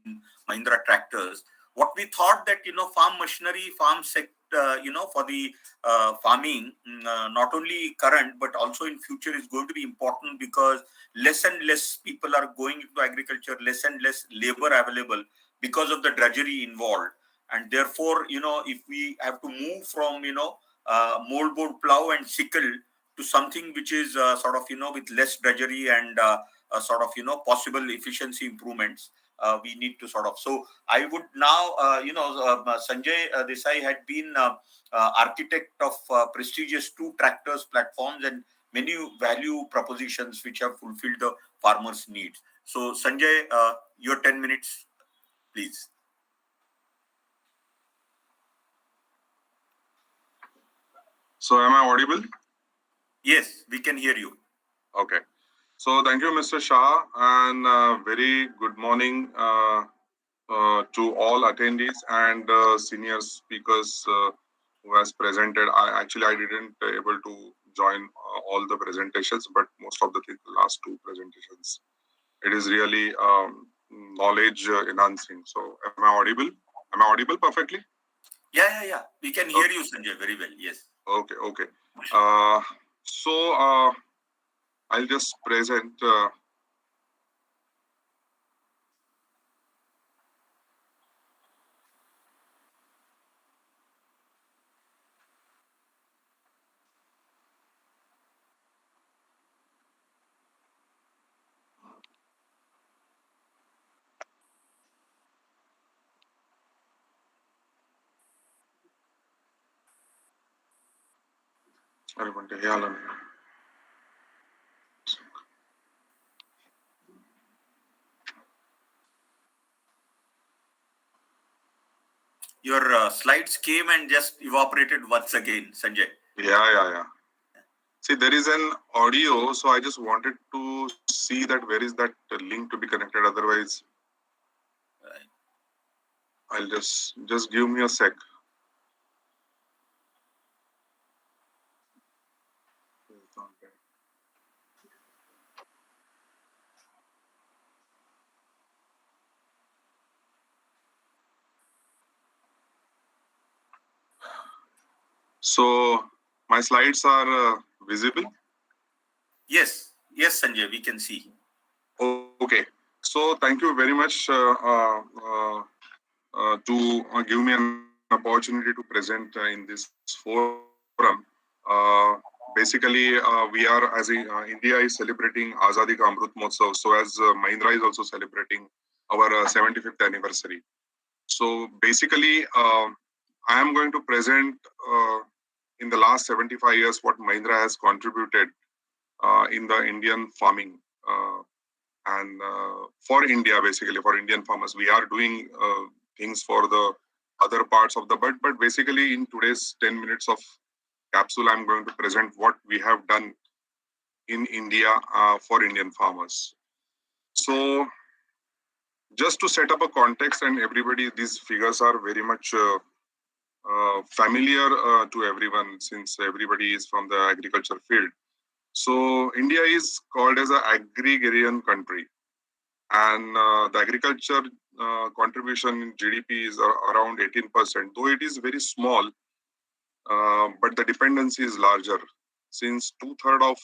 Mahindra Tractors. What we thought that, farm machinery, farm sector, for the farming, not only current, but also in future is going to be important, because less and less people are going into agriculture, less and less labor available because of the drudgery involved. And therefore, if we have to move from, moldboard plow and sickle to something which is with less drudgery and possible efficiency improvements, we need to So I would now, Sanjay Desai had been architect of prestigious 2 tractors platforms and many value propositions which have fulfilled the farmers' needs. So Sanjay, your 10 minutes, please. So am I audible? Yes, we can hear you. Okay. So thank you, Mr. Shah, and very good morning to all attendees and senior speakers who has presented. I didn't able to join all the presentations, but most of the last 2 presentations. It is really knowledge enhancing. So am I audible? Am I audible perfectly? Yeah. We can hear you, Sanjay, very well. Yes. Okay. So I'll just present. Sorry, Bante. Yeah, Alan. Your slides came and just evaporated once again, Sanjay. Yeah. See, there is an audio, so I just wanted to see that where is that link to be connected. Otherwise, I'll just give me a sec. So my slides are visible. Yes, Sanjay, we can see. Okay. So thank you very much to give me an opportunity to present in this forum. Basically, we are, as India is celebrating Azadi Ka Amrut Mahotsav, so as Mahindra is also celebrating our 75th anniversary. So basically, I am going to present in the last 75 years what Mahindra has contributed in the Indian farming and for India, basically for Indian farmers. We are doing things for the other parts of the but basically in today's 10 minutes of capsule, I'm going to present what we have done in India for Indian farmers. So just to set up a context, and everybody, these figures are very much familiar to everyone since everybody is from the agriculture field. So India is called as an agrarian country, and the agriculture contribution in GDP is around 18%, though it is very small, but the dependency is larger since 2/3 of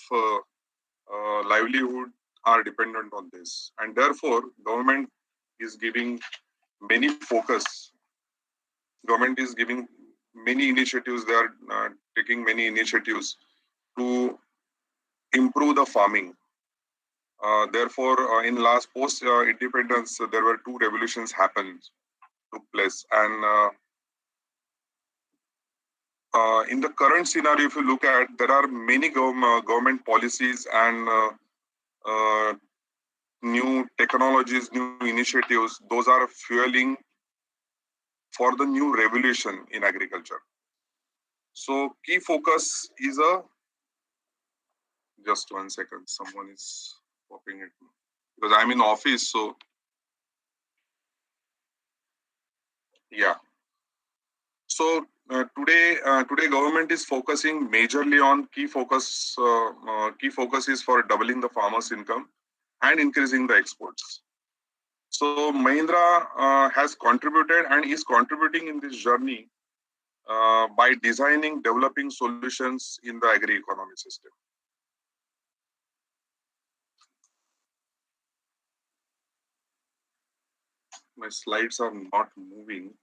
livelihood are dependent on this, and therefore government is giving many focus. Government is giving many initiatives. They are taking many initiatives to improve the farming. Therefore, in last post independence, there were two revolutions took place, and in the current scenario, if you look at, there are many government policies and new technologies, new initiatives. Those are fueling for the new revolution in agriculture. So key focus is just 1 second. Someone is popping at me because I'm in office. So yeah. So today government is focusing majorly on key focus is for doubling the farmers' income and increasing the exports. So Mahindra has contributed and is contributing in this journey by designing, developing solutions in the agri-economy system. My slides are not moving.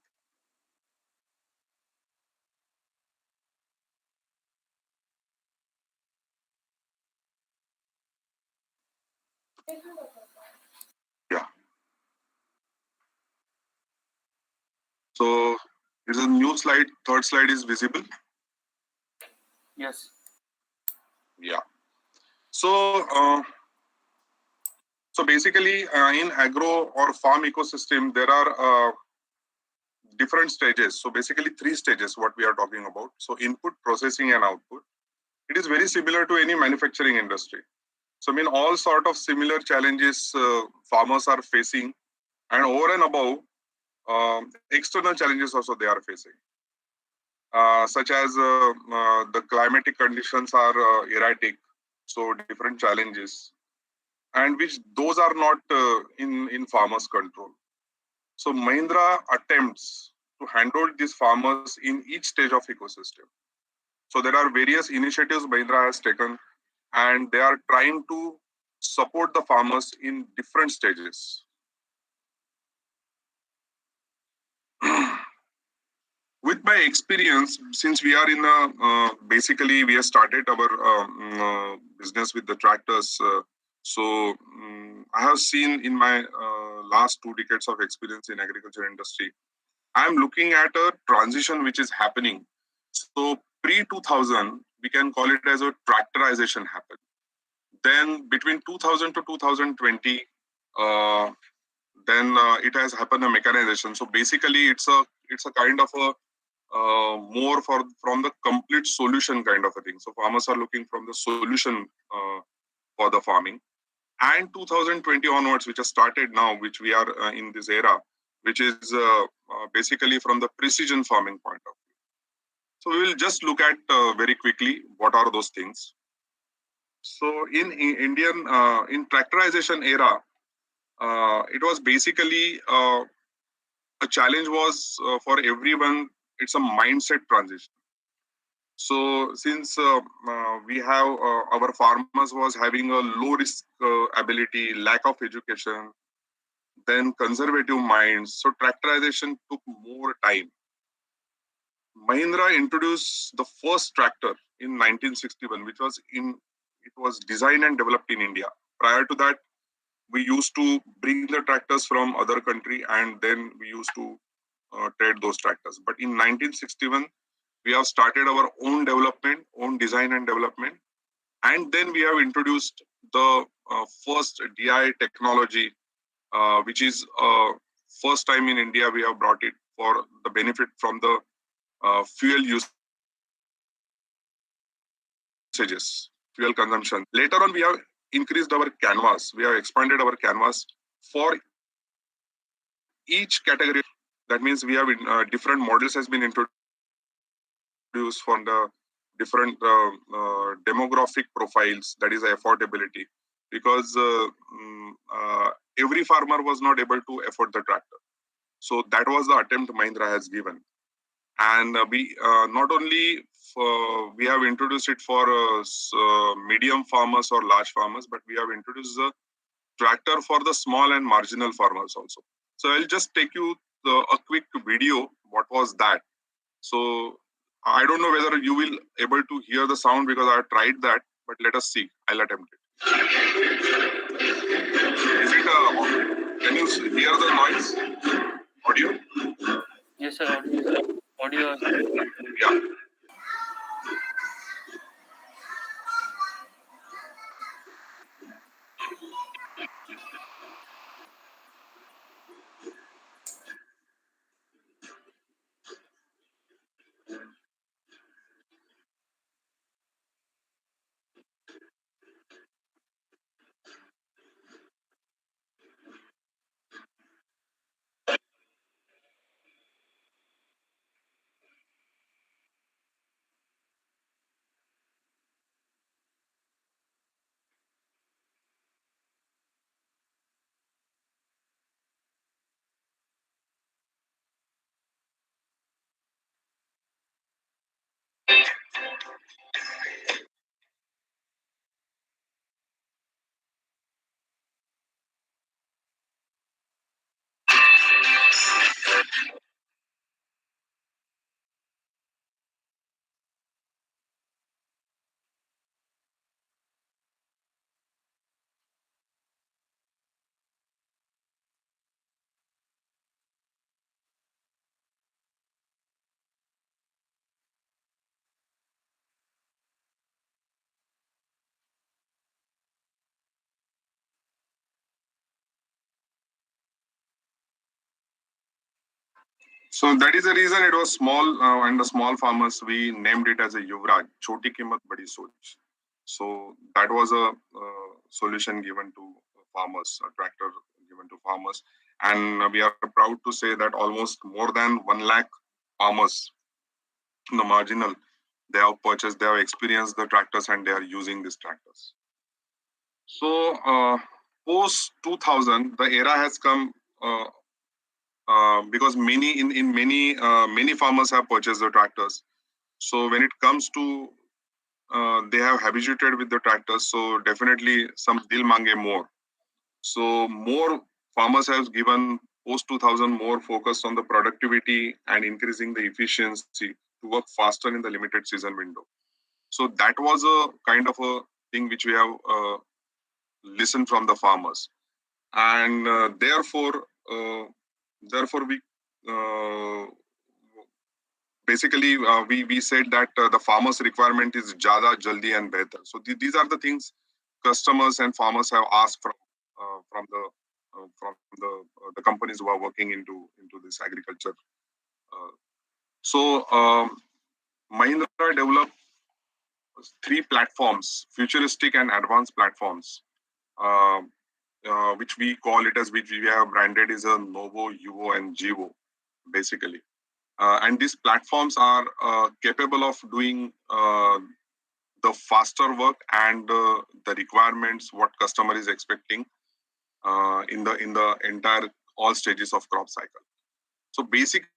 Yeah. So is a new slide. Third slide is visible. Yes. Yeah. So so basically, in agro or farm ecosystem, there are different stages. So basically, 3 stages. What we are talking about. So input, processing, and output. It is very similar to any manufacturing industry. So I mean, all sort of similar challenges farmers are facing, and over and above, external challenges also they are facing, such as the climatic conditions are erratic, so different challenges, and which those are not in farmers' control. So Mahindra attempts to handle these farmers in each stage of ecosystem. So there are various initiatives Mahindra has taken, and they are trying to support the farmers in different stages. With my experience, since we are in basically we have started our business with the tractors. I have seen in my last 2 decades of experience in agriculture industry, I am looking at a transition which is happening. So pre-2000, we can call it as a tractorization happened. Then between 2000 to 2020, it has happened a mechanization. So basically, it's a kind of a more from the complete solution kind of a thing. So farmers are looking from the solution for the farming. And 2020 onwards, which has started now, which we are in this era, which is basically from the precision farming point of view. So we will just look at very quickly what are those things. So in tractorization era, it was basically a challenge was for everyone. It's a mindset transition. So since we have our farmers was having a low risk ability, lack of education, then conservative minds. So tractorization took more time. Mahindra introduced the first tractor in 1961, which was it was designed and developed in India. Prior to that, we used to bring the tractors from other country and then we used to trade those tractors. But in 1961, we have started our own development, own design and development. And then we have introduced the first DI technology, which is first time in India we have brought it for the benefit from the fuel usages, fuel consumption. Later on, we have increased our canvas. We have expanded our canvas for each category. That means we have different models has been introduced for the different demographic profiles. That is affordability, because every farmer was not able to afford the tractor. So that was the attempt Mahindra has given. And we not only we have introduced it for medium farmers or large farmers, but we have introduced the tractor for the small and marginal farmers also. So I'll just take you a quick video. What was that? So I don't know whether you will able to hear the sound because I tried that, but let us see. I'll attempt it. Is it? Can you hear the noise? Audio? Yes, sir. Audio. Yeah. So that is the reason it was small, and the small farmers, we named it as a Yuvraj, Choti Kimat Badi Soch. So that was a solution given to farmers, a tractor given to farmers. And we are proud to say that almost more than 1 lakh farmers in the marginal, they have purchased, they have experienced the tractors and they are using these tractors. So post 2000, the era has come because many farmers have purchased the tractors. So when it comes to they have habituated with the tractors, so definitely some dil mange more. So more farmers have given post 2000 more focus on the productivity and increasing the efficiency to work faster in the limited season window. So that was a kind of a thing which we have listened from the farmers, and therefore we basically we said that the farmers' requirement is jada, jaldi, and better. So these are the things customers and farmers have asked from the companies who are working into this agriculture. So Mahindra developed 3 platforms, futuristic and advanced platforms, which we call it as, which we have branded is a Novo, Uvo, and Gevo, basically. And these platforms are capable of doing the faster work and the requirements what customer is expecting in the entire all stages of crop cycle. So basically,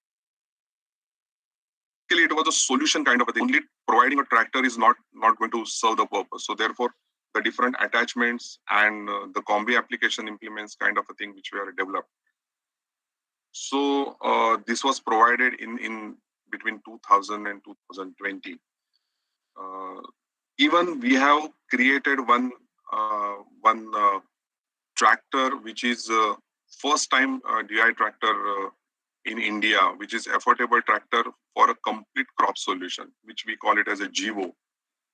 it was a solution kind of a thing. Only providing a tractor is not going to serve the purpose. So therefore, the different attachments and the combi application implements kind of a thing which we are developed. So this was provided in between 2000 and 2020. Even we have created one tractor which is first time DI tractor in India, which is affordable tractor for a complete crop solution, which we call it as a GEVO.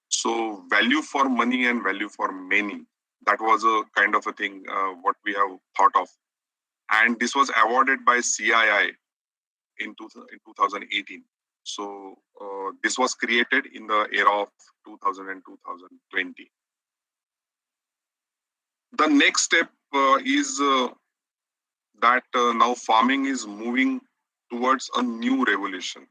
So value for money and value for many. That was a kind of a thing what we have thought of. And this was awarded by CII in 2018. So this was created in the era of 2000 and 2020. The next step is that now farming is moving towards a new revolution.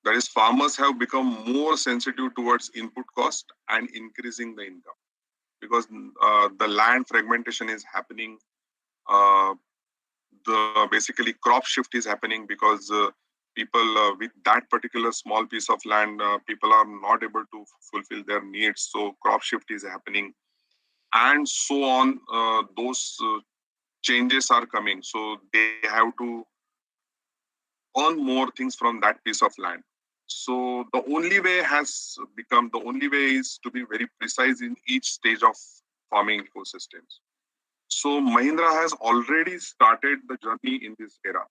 That is, farmers have become more sensitive towards input cost and increasing the income, because the land fragmentation is happening. The basically crop shift is happening because people with that particular small piece of land, people are not able to fulfill their needs. So crop shift is happening, and so on. Those changes are coming. So they have to earn more things from that piece of land. So the only way is to be very precise in each stage of farming ecosystems. So Mahindra has already started the journey in this era.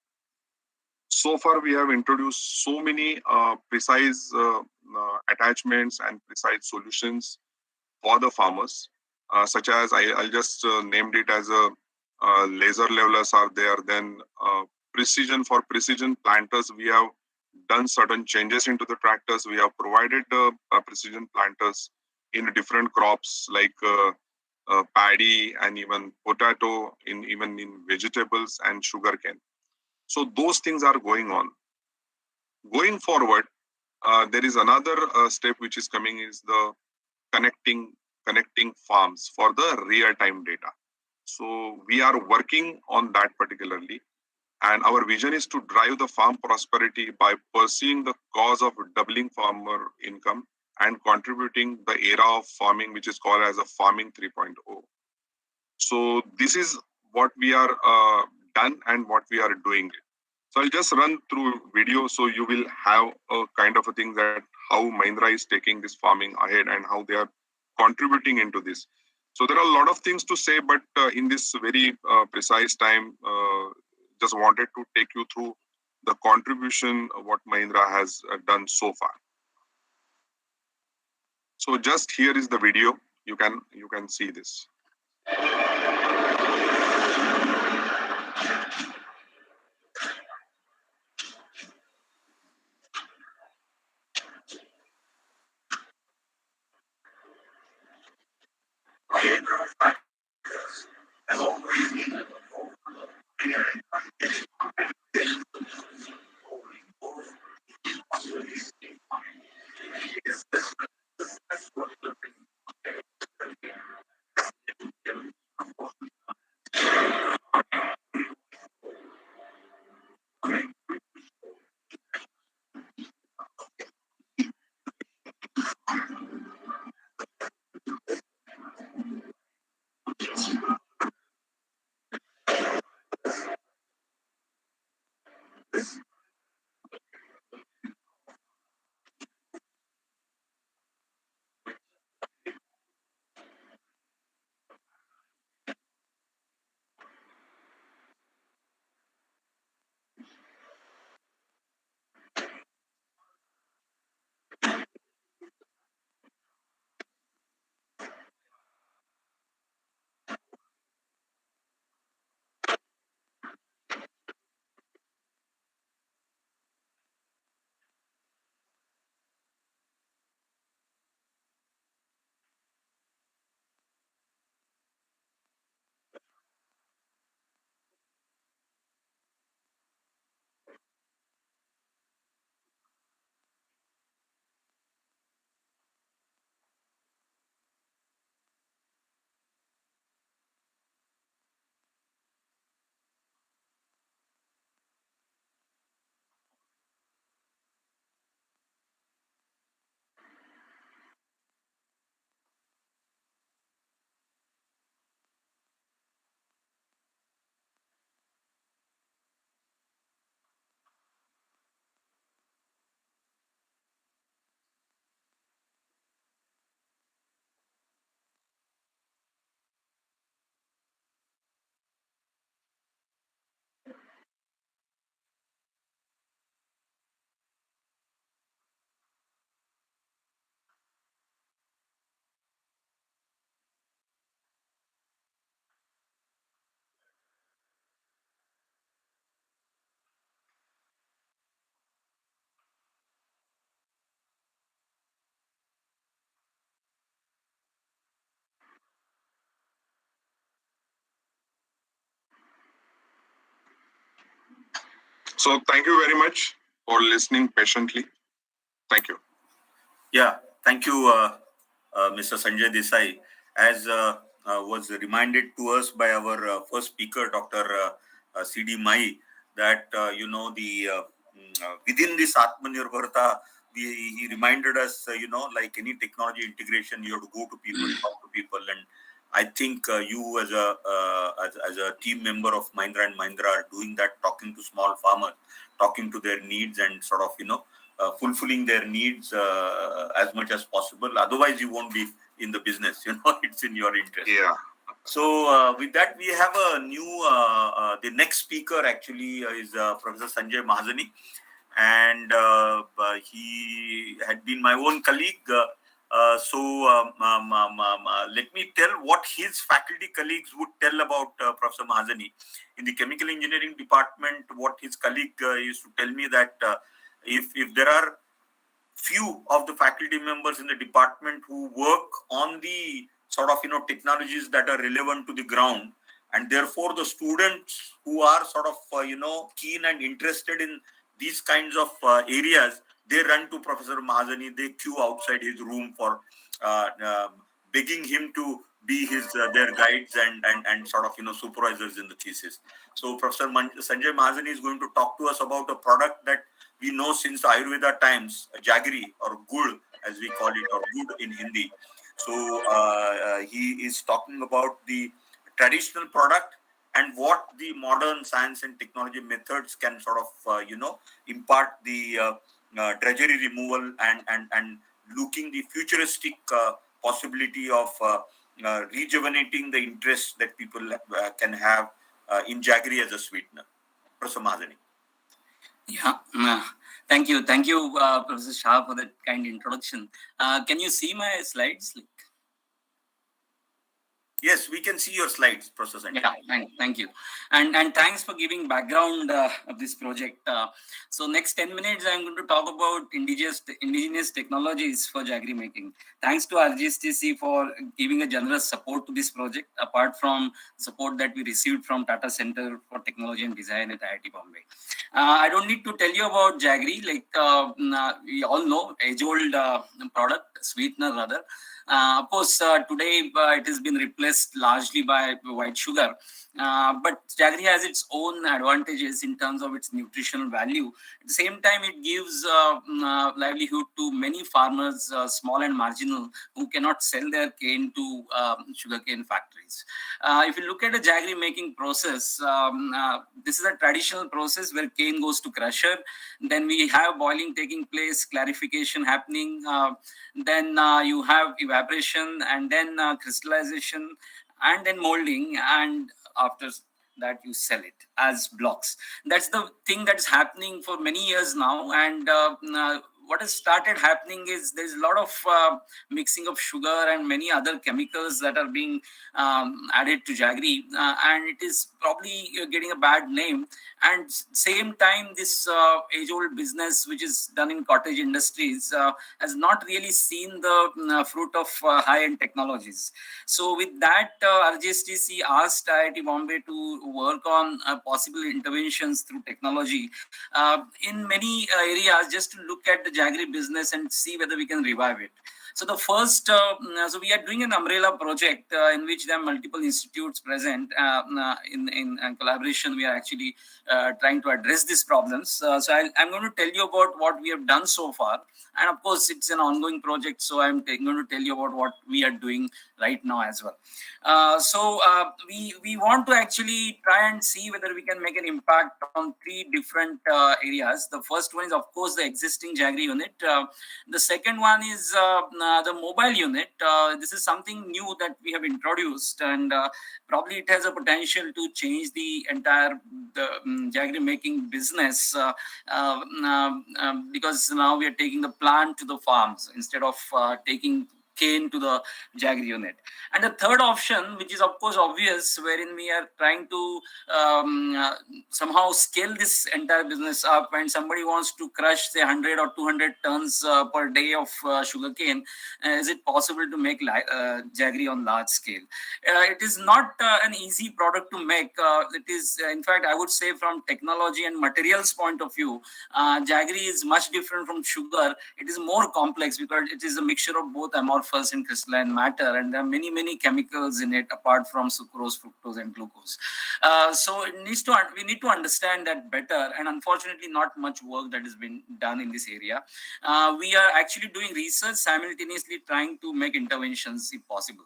So far, we have introduced so many precise attachments and precise solutions for the farmers, such as I'll just named it as a laser levelers are there. Then precision planters, we have done certain changes into the tractors. We have provided precision planters in different crops like paddy and even potato, even in vegetables and sugarcane. So those things are going on. Going forward, there is another step which is coming, is the connecting farms for the real-time data. So we are working on that particularly. And our vision is to drive the farm prosperity by pursuing the cause of doubling farmer income and contributing the era of farming, which is called as a farming 3.0. So this is what we are done and what we are doing. So I'll just run through video so you will have a kind of a thing that how Mahindra is taking this farming ahead and how they are contributing into this. So there are a lot of things to say, but in this very precise time, just wanted to take you through the contribution of what Mahindra has done so far. So just here is the video. You can see this. So thank you very much for listening patiently. Thank you. Yeah, thank you, Mr. Sanjay Desai. As was reminded to us by our first speaker, Dr. C.D. Mai, that within this Atmanirbharta, he reminded us, like any technology integration, you have to go to people, talk to people, and I think you as a team member of Mahindra and Mahindra are doing that, talking to small farmers, talking to their needs, and sort of fulfilling their needs as much as possible. Otherwise, you won't be in the business. It's in your interest. Yeah. So with that, we have a new. The next speaker actually is Professor Sanjay Mahazani, and he had been my own colleague. Let me tell what his faculty colleagues would tell about Professor Mahazani. In the chemical engineering department, what his colleague used to tell me that if there are few of the faculty members in the department who work on the sort of technologies that are relevant to the ground, and therefore the students who are sort of keen and interested in these kinds of areas, they run to Professor Mahazani, they queue outside his room for begging him to be their guides and sort of supervisors in the thesis. So Professor Sanjay Mahazani is going to talk to us about a product that we know since Ayurveda times, Jaggery or Gud as we call it, or Gud in Hindi. So he is talking about the traditional product and what the modern science and technology methods can sort of impart the drudgery removal and looking the futuristic possibility of rejuvenating the interest that people can have in Jaggery as a sweetener. Professor Mahazani. Yeah, thank you, Professor Shah, for that kind introduction. Can you see my slides? Yes, we can see your slides, Professor Sanjay. Yeah, thank you, and thanks for giving background of this project. So next 10 minutes, I'm going to talk about indigenous technologies for Jaggery making. Thanks to Rgcc for giving a generous support to this project, apart from support that we received from Tata Center for Technology and Design at IIT Bombay. I don't need to tell you about Jaggery. We all know, age-old product, sweetener rather. Of course, today it has been replaced largely by white sugar. But Jaggery has its own advantages in terms of its nutritional value. At the same time, it gives livelihood to many farmers, small and marginal, who cannot sell their cane to sugarcane factories. If you look at the Jaggery making process, this is a traditional process where cane goes to crusher. Then we have boiling taking place, clarification happening. Then you have evaporation, and then crystallization, and then molding, and after that you sell it as blocks. That's the thing that's happening for many years now. And what has started happening is there's a lot of mixing of sugar and many other chemicals that are being added to Jaggery, and it is probably getting a bad name. And same time, this age-old business, which is done in cottage industries, has not really seen the fruit of high-end technologies. So with that, Rgcc asked IIT Bombay to work on possible interventions through technology in many areas, just to look at the Jaggery business and see whether we can revive it. So the first, so we are doing an umbrella project in which there are multiple institutes present. In collaboration, we are actually trying to address these problems. So I'm going to tell you about what we have done so far. And of course, it's an ongoing project, so I'm going to tell you about what we are doing right now as well. We want to actually try and see whether we can make an impact on 3 different areas. The first one is, of course, the existing Jaggery unit. The second one is the mobile unit. This is something new that we have introduced, and probably it has a potential to change the entire Jaggery making business, because now we are taking the plant to the farms instead of taking cane to the Jaggery unit. And the third option, which is of course obvious, wherein we are trying to somehow scale this entire business up, and somebody wants to crush say 100 or 200 tons per day of sugarcane. Is it possible to make Jaggery on large scale? It is not an easy product to make. It is, in fact, I would say from technology and materials point of view, Jaggery is much different from sugar. It is more complex because it is a mixture of both amorphous and crystalline matter, and there are many chemicals in it apart from sucrose, fructose, and glucose. So we need to understand that better, and unfortunately, not much work that has been done in this area. We are actually doing research simultaneously, trying to make interventions if possible.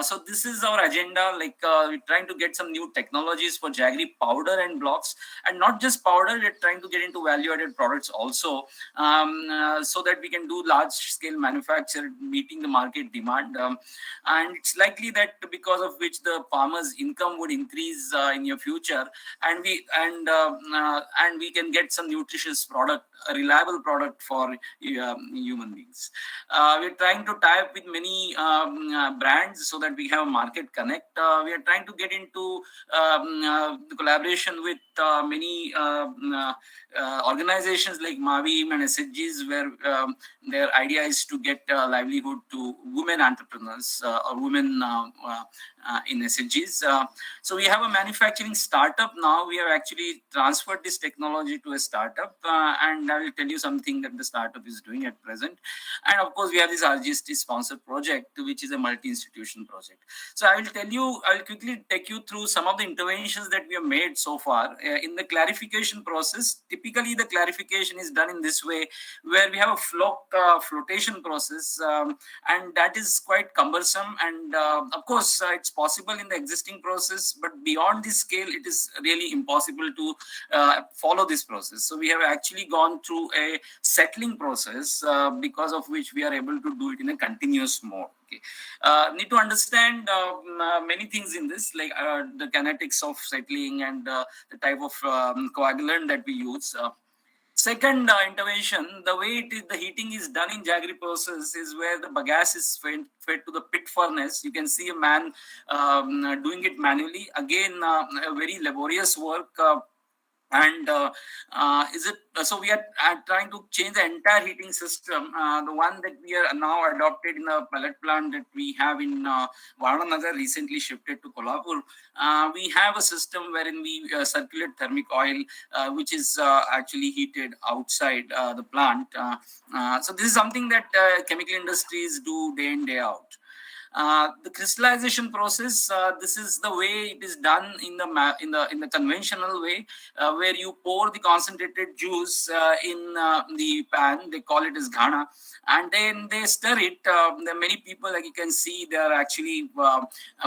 So this is our agenda. Like we're trying to get some new technologies for Jaggery powder and blocks, and not just powder. We're trying to get into value-added products also, so that we can do large-scale manufacture, meeting the market demand. And it's likely that because of which the farmers' income would increase in your future, and we can get some nutritious product, a reliable product for human beings. We're trying to tie up with many brands so that we have a market connect. We are trying to get into the collaboration with many organizations like Mavim and SHGs, where their idea is to get livelihood to women entrepreneurs or women in SHGs. So we have a manufacturing startup now. We have actually transferred this technology to a startup, and I will tell you something that the startup is doing at present. And of course, we have this Rgcc sponsored project, which is a multi-institution project. So I will quickly take you through some of the interventions that we have made so far. In the clarification process, typically the clarification is done in this way, where we have a flotation process, and that is quite cumbersome. And of course, it's possible in the existing process, but beyond this scale, it is really impossible to follow this process. So we have actually gone through a settling process, because of which we are able to do it in a continuous mode. Okay. Need to understand many things in this, like the kinetics of settling and the type of coagulant that we use. Second intervention, the way the heating is done in Jaggery process is where the bagasse is fed to the pit furnace. You can see a man doing it manually. Again, a very laborious work. So we are trying to change the entire heating system. The one that we are now adopted in the pellet plant that we have in Varananagar, recently shifted to Kolhapur. We have a system wherein we circulate thermic oil, which is actually heated outside the plant. So this is something that chemical industries do day in, day out. The crystallization process, this is the way it is done in the conventional way, where you pour the concentrated juice in the pan. They call it as ghana, and then they stir it. There are many people, like you can see, they are actually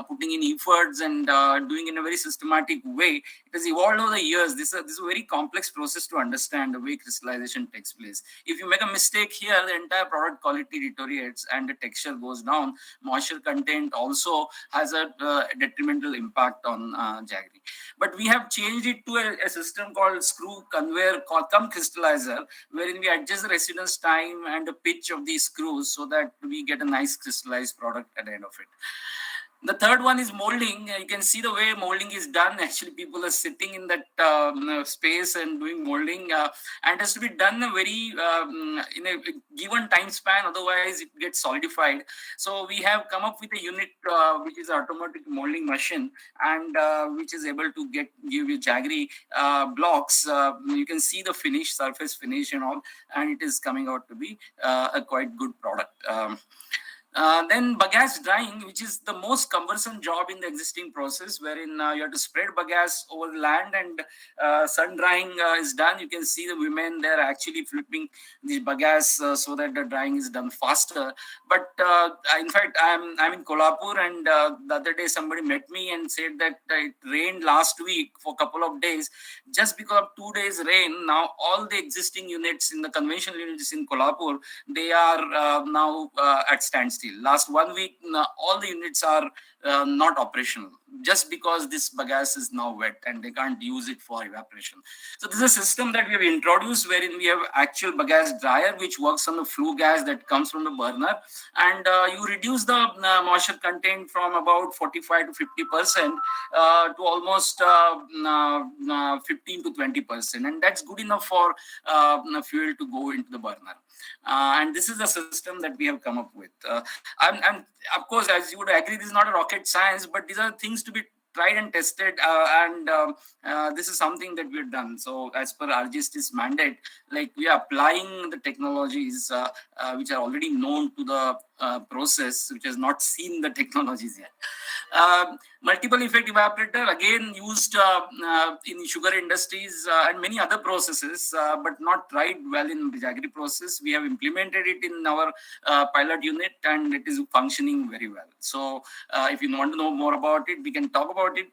putting in efforts and doing it in a very systematic way. It has evolved over the years. This is a very complex process to understand the way crystallization takes place. If you make a mistake here, the entire product quality deteriorates and the texture goes down. Moisture content also has a detrimental impact on Jaggery. But we have changed it to a system called screw conveyor cum crystallizer, wherein we adjust the residence time and the pitch of these screws so that we get a nice crystallized product at the end of it. The third one is molding. You can see the way molding is done. Actually, people are sitting in that space and doing molding, and it has to be done in a given time span. Otherwise, it gets solidified. So we have come up with a unit which is an automatic molding machine, and which is able to give you Jaggery blocks. You can see the finish, surface finish, and all, and it is coming out to be a quite good product. Then bagasse drying, which is the most cumbersome job in the existing process, wherein you have to spread bagasse over the land, and sun drying is done. You can see the women, they're actually flipping the bagasse so that the drying is done faster. But in fact, I'm in Kolhapur, and the other day somebody met me and said that it rained last week for a couple of days. Just because of 2 days rain, now all the existing units in the conventional units in Kolhapur, they are now at standstill. Last 1 week, all the units are not operational just because this bagasse is now wet and they can't use it for evaporation. So this is a system that we have introduced wherein we have actual bagasse dryer which works on the flue gas that comes from the burner, and you reduce the moisture content from about 45 to 50% to almost 15 to 20%, and that's good enough for fuel to go into the burner. And this is the system that we have come up with. And of course, as you would agree, this is not a rocket science, but these are things to be tried and tested, and this is something that we've done. So as per Rgc's mandate, like we are applying the technologies which are already known to the process, which has not seen the technologies yet. Multiple effect evaporator, again used in sugar industries and many other processes, but not tried well in the Jaggery process. We have implemented it in our pilot unit and it is functioning very well. So if you want to know more about it, we can talk about it.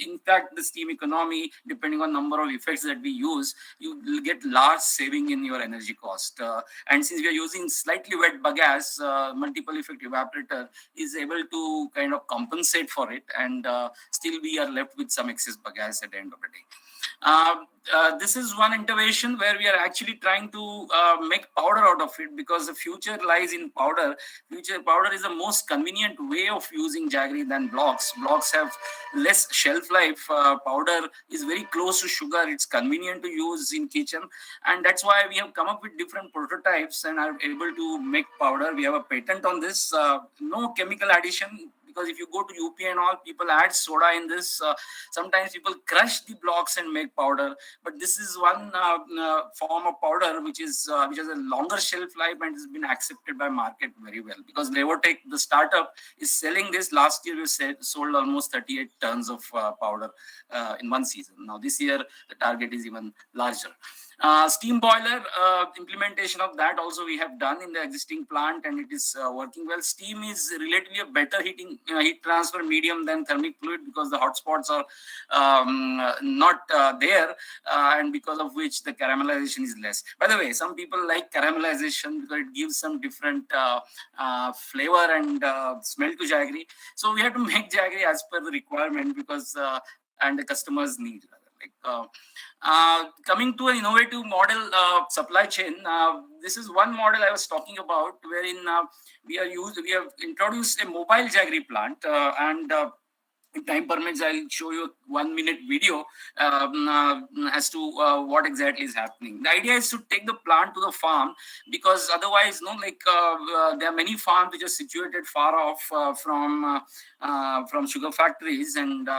In fact, the steam economy, depending on number of effects that we use, you will get large saving in your energy cost. And since we are using slightly wet bagasse, multiple effect evaporator is able to kind of compensate for it, and still we are left with some excess bagasse at the end of the day. This is one intervention where we are actually trying to make powder out of it, because the future lies in powder. Powder is the most convenient way of using Jaggery than blocks. Blocks have less shelf life. Powder is very close to sugar. It's convenient to use in kitchen, and that's why we have come up with different prototypes and are able to make powder. We have a patent on this. No chemical addition. Because if you go to UP and all, people add soda in this. Sometimes people crush the blocks and make powder. But this is one form of powder which has a longer shelf life and has been accepted by market very well. Because Evaporator, the startup, is selling this. Last year we sold almost 38 tons of powder in one season. Now this year the target is even larger. Steam boiler implementation of that also we have done in the existing plant, and it is working well. Steam is relatively a better heat transfer medium than thermic fluid, because the hotspots are not there, and because of which the caramelization is less. By the way, some people like caramelization because it gives some different flavor and smell to Jaggery. So we have to make Jaggery as per the requirement, because and the customers need. Coming to an innovative model supply chain, this is one model I was talking about, wherein we have introduced a mobile Jaggery plant, and if time permits, I'll show you a 1-minute video as to what exactly is happening. The idea is to take the plant to the farm, because otherwise, there are many farms which are situated far off from sugar factories, and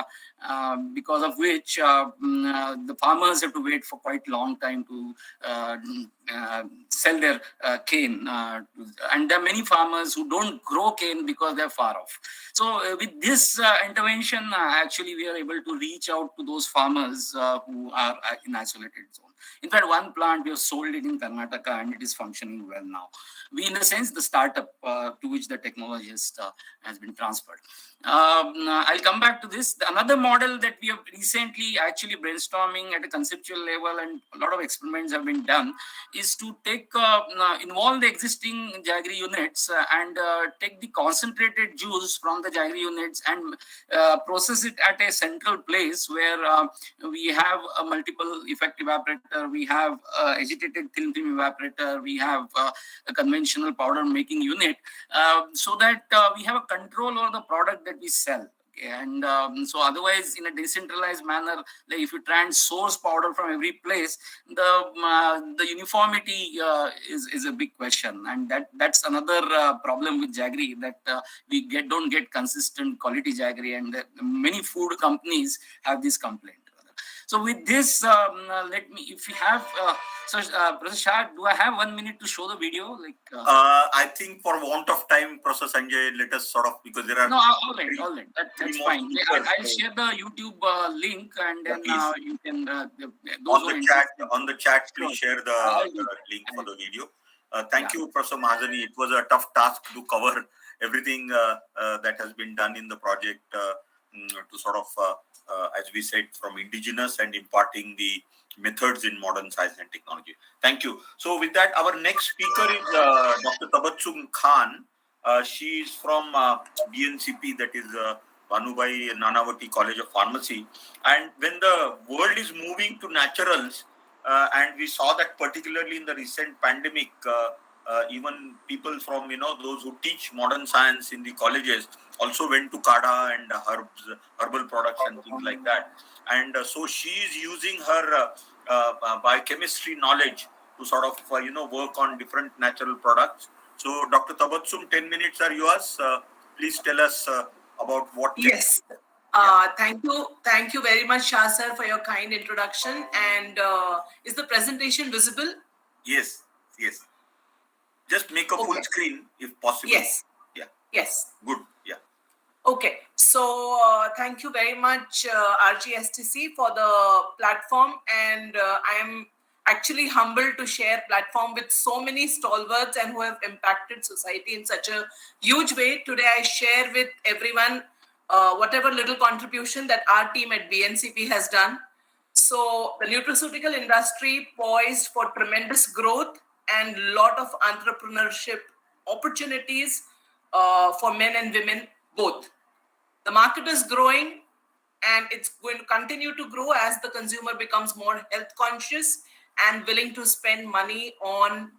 because of which the farmers have to wait for quite long time to sell their cane. And there are many farmers who don't grow cane because they're far off. So with this intervention, actually we are able to reach out to those farmers who are in isolated zone. In fact, one plant we have sold it in Karnataka and it is functioning well now. We, in a sense, the startup to which the technology has been transferred. I'll come back to this. Another model that we have recently actually brainstorming at a conceptual level, and a lot of experiments have been done, is to take involve the existing Jaggery units and take the concentrated juice from the Jaggery units and process it at a central place where we have a multiple effect evaporator, we have agitated thin film evaporator, we have a conventional powder making unit, so that we have a control over the product that we sell. And so otherwise, in a decentralized manner, like if you try and source powder from every place, the uniformity is a big question, and that's another problem with Jaggery, that we don't get consistent quality Jaggery, and many food companies have this complaint. So with this, let me, if you have, Professor Shah, do I have 1 minute to show the video? I think for want of time, Professor Sanjay, let us sort of, because there are... No, all right. That's fine. I'll share the YouTube link, and then you can... on the chat, please share the link for the video. Thank you, Professor Mahazani. It was a tough task to cover everything that has been done in the project to sort of, as we said, from indigenous and imparting the methods in modern science and technology. Thank you. So with that, our next speaker is Dr. Tabassum Khan. She is from BNCP, that is Bhanubai Nanavati College of Pharmacy. And when the world is moving to naturals, and we saw that particularly in the recent pandemic, even people from those who teach modern science in the colleges also went to Kada and herbal products and things like that. And so she is using her biochemistry knowledge to sort of work on different natural products. So Dr. Tabassum, 10 minutes are yours. Please tell us about what. Yes. Thank you very much, Shah sir, for your kind introduction. And is the presentation visible? Yes. Just make a full screen if possible. Yes. Yeah. Yes. Good. Yeah. Okay. So thank you very much, RGSTC, for the platform. And I am actually humbled to share platform with so many stalwarts and who have impacted society in such a huge way. Today, I share with everyone whatever little contribution that our team at BNCP has done. So the nutraceutical industry poised for tremendous growth and lot of entrepreneurship opportunities for men and women both. The market is growing and it's going to continue to grow as the consumer becomes more health conscious and willing to spend money on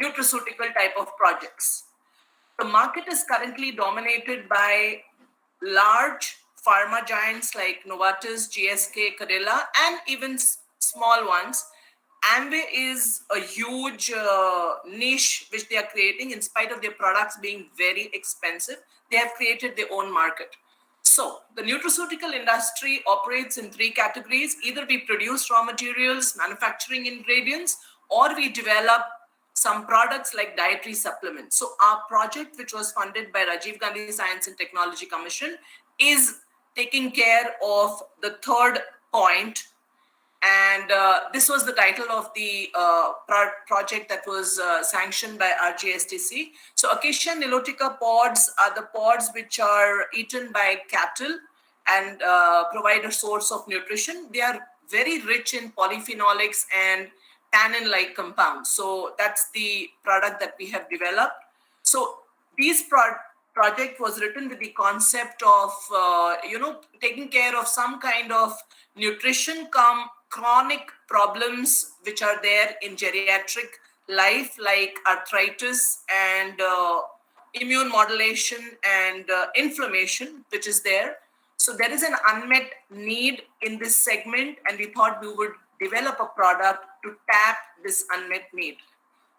nutraceutical type of projects. The market is currently dominated by large pharma giants like Novartis, GSK, Cadila, and even small ones. Amway is a huge niche which they are creating in spite of their products being very expensive. They have created their own market. So the nutraceutical industry operates in three categories. Either we produce raw materials, manufacturing ingredients, or we develop some products like dietary supplements. So our project, which was funded by Rajiv Gandhi Science and Technology Commission, is taking care of the third point. And this was the title of the project that was sanctioned by RGSTC. So Acacia nilotica pods are the pods which are eaten by cattle and provide a source of nutrition. They are very rich in polyphenolics and tannin-like compounds. So that's the product that we have developed. So these project was written with the concept of, taking care of some kind of nutrition chronic problems which are there in geriatric life, like arthritis and immune modulation and inflammation, which is there. So there is an unmet need in this segment, and we thought we would develop a product to tap this unmet need.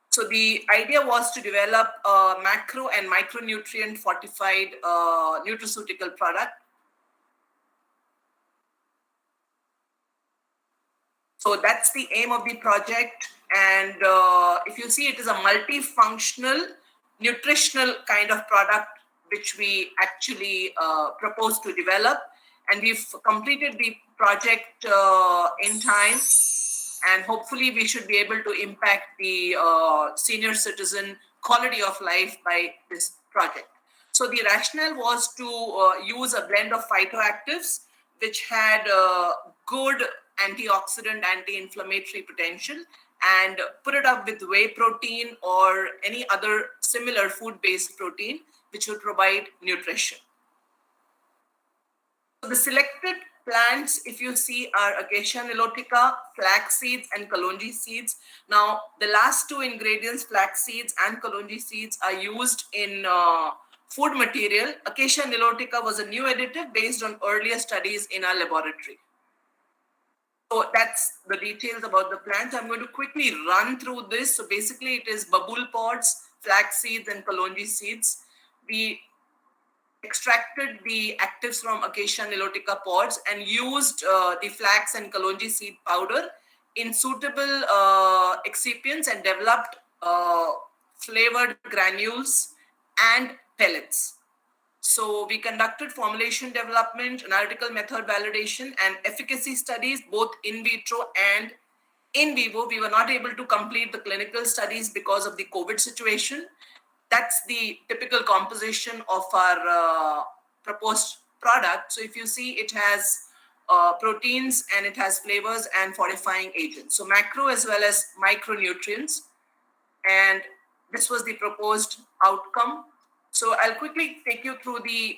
So the idea was to develop a macro and micronutrient fortified nutraceutical product. So that's the aim of the project. And if you see, it is a multifunctional nutritional kind of product which we actually propose to develop. And we've completed the project in time. And hopefully we should be able to impact the senior citizen quality of life by this project. So the rationale was to use a blend of phytoactives which had good antioxidant, anti-inflammatory potential, and put it up with whey protein or any other similar food-based protein which would provide nutrition. So the selected plants, if you see, are Acacia nilotica, flax seeds, and kalonji seeds. Now, the last two ingredients, flax seeds and kalonji seeds, are used in food material. Acacia nilotica was a new additive based on earlier studies in our laboratory. So that's the details about the plant. I'm going to quickly run through this. So basically, it is babul pods, flax seeds, and kalonji seeds. We extracted the actives from Acacia nilotica pods and used the flax and kalonji seed powder in suitable excipients and developed flavored granules and pellets. So we conducted formulation development, analytical method validation, and efficacy studies, both in vitro and in vivo. We were not able to complete the clinical studies because of the COVID situation. That's the typical composition of our proposed product. So if you see, it has proteins and it has flavors and fortifying agents. So macro as well as micronutrients. And this was the proposed outcome. So I'll quickly take you through the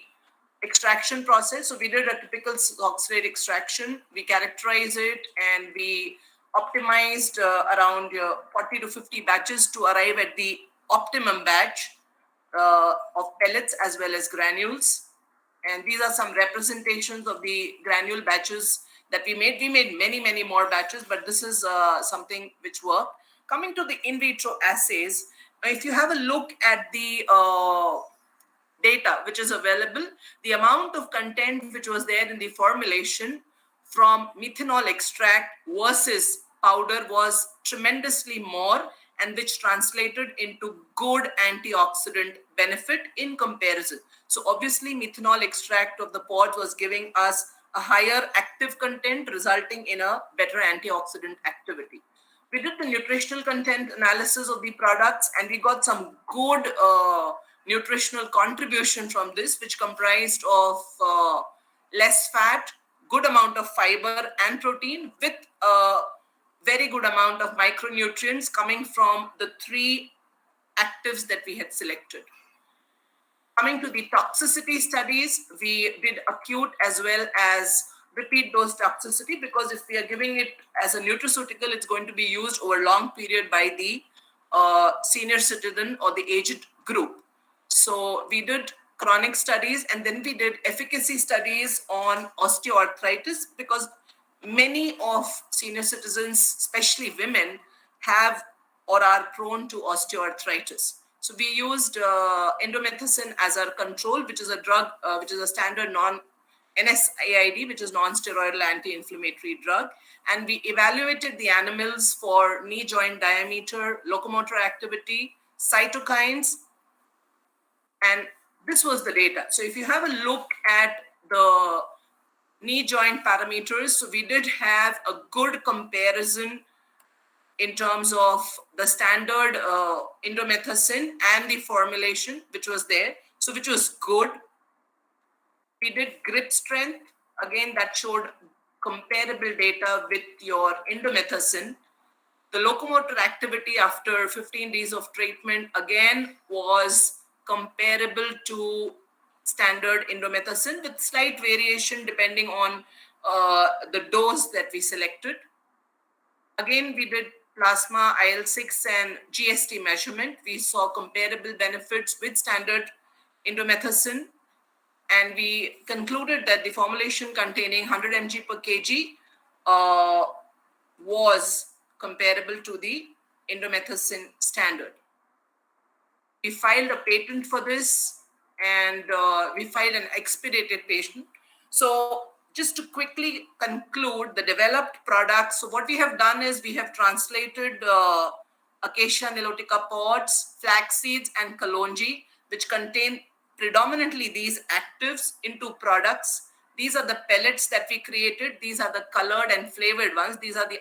extraction process. So we did a typical oxalate extraction. We characterized it and we optimized around 40 to 50 batches to arrive at the optimum batch of pellets as well as granules. And these are some representations of the granule batches that we made. We made many, many more batches, but this is something which worked. Coming to the in vitro assays, if you have a look at the data which is available, the amount of content which was there in the formulation from methanol extract versus powder was tremendously more, and which translated into good antioxidant benefit in comparison. So obviously methanol extract of the pods was giving us a higher active content, resulting in a better antioxidant activity. We did the nutritional content analysis of the products, and we got some good nutritional contribution from this, which comprised of less fat, good amount of fiber and protein, with a very good amount of micronutrients coming from the 3 actives that we had selected. Coming to the toxicity studies, we did acute as well as repeat dose toxicity, because if we are giving it as a nutraceutical, it's going to be used over a long period by the senior citizen or the aged group. So we did chronic studies, and then we did efficacy studies on osteoarthritis, because many of senior citizens, especially women, have or are prone to osteoarthritis. So we used indomethacin as our control, which is a drug, which is a standard NSAID, which is non-steroidal anti-inflammatory drug. And we evaluated the animals for knee joint diameter, locomotor activity, cytokines, and this was the data. So if you have a look at the knee joint parameters, so we did have a good comparison in terms of the standard indomethacin and the formulation which was there, so which was good. We did grip strength, again that showed comparable data with your indomethacin. The locomotor activity after 15 days of treatment again was comparable to standard indomethacin, with slight variation depending on the dose that we selected. Again, we did plasma, IL-6 and GST measurement. We saw comparable benefits with standard indomethacin, and we concluded that the formulation containing 100 mg per kg was comparable to the indomethacin standard. We filed a patent for this, and we filed an expedited patent. So just to quickly conclude the developed products, so what we have done is we have translated Acacia nilotica pods, flax seeds, and kalonji, which contain predominantly these actives, into products. These are the pellets that we created. These are the colored and flavored ones. These are the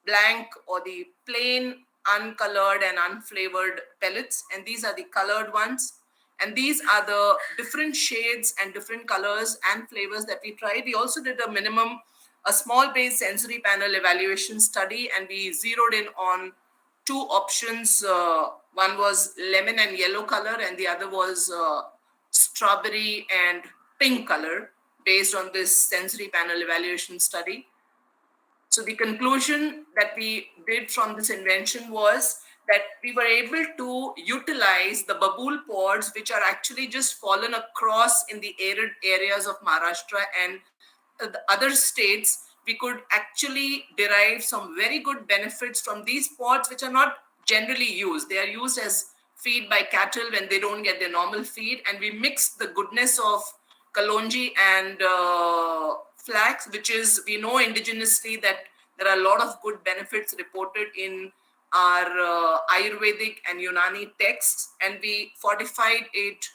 blank or the plain uncolored and unflavored pellets, and these are the colored ones. And these are the different shades and different colors and flavors that we tried. We also did a small base sensory panel evaluation study, and we zeroed in on 2 options. One was lemon and yellow color, and the other was strawberry and pink color, based on this sensory panel evaluation study. So the conclusion that we did from this invention was that we were able to utilize the babool pods, which are actually just fallen across in the arid areas of Maharashtra and the other states. We could actually derive some very good benefits from these pods, which are not generally used. They are used as feed by cattle when they don't get their normal feed. And we mixed the goodness of kalonji and flax, which is, we know indigenously that there are a lot of good benefits reported in our Ayurvedic and Unani texts, and we fortified it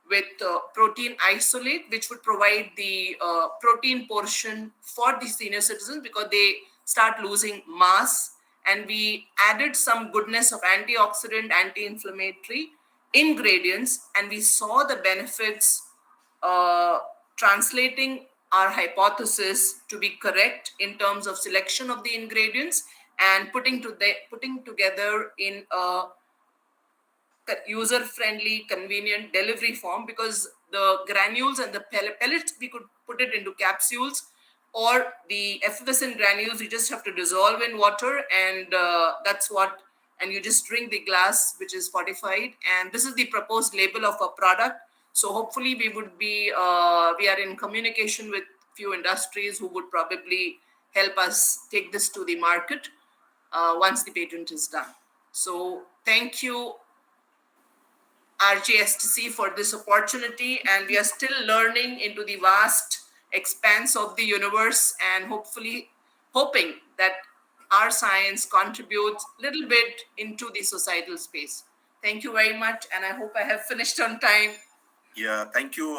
with protein isolate, which would provide the protein portion for the senior citizens because they start losing mass. And we added some goodness of antioxidant, anti-inflammatory ingredients, and we saw the benefits translating our hypothesis to be correct in terms of selection of the ingredients and putting together in a user-friendly, convenient delivery form, because the granules and the pellets, we could put it into capsules, or the effervescent granules, you just have to dissolve in water, and and you just drink the glass, which is fortified. And this is the proposed label of a product. So hopefully we are in communication with few industries who would probably help us take this to the market once the patent is done. So thank you, Rgcc, for this opportunity, and we are still learning into the vast expanse of the universe, and hoping that our science contributes a little bit into the societal space. Thank you very much, and I hope I have finished on time. Yeah, thank you,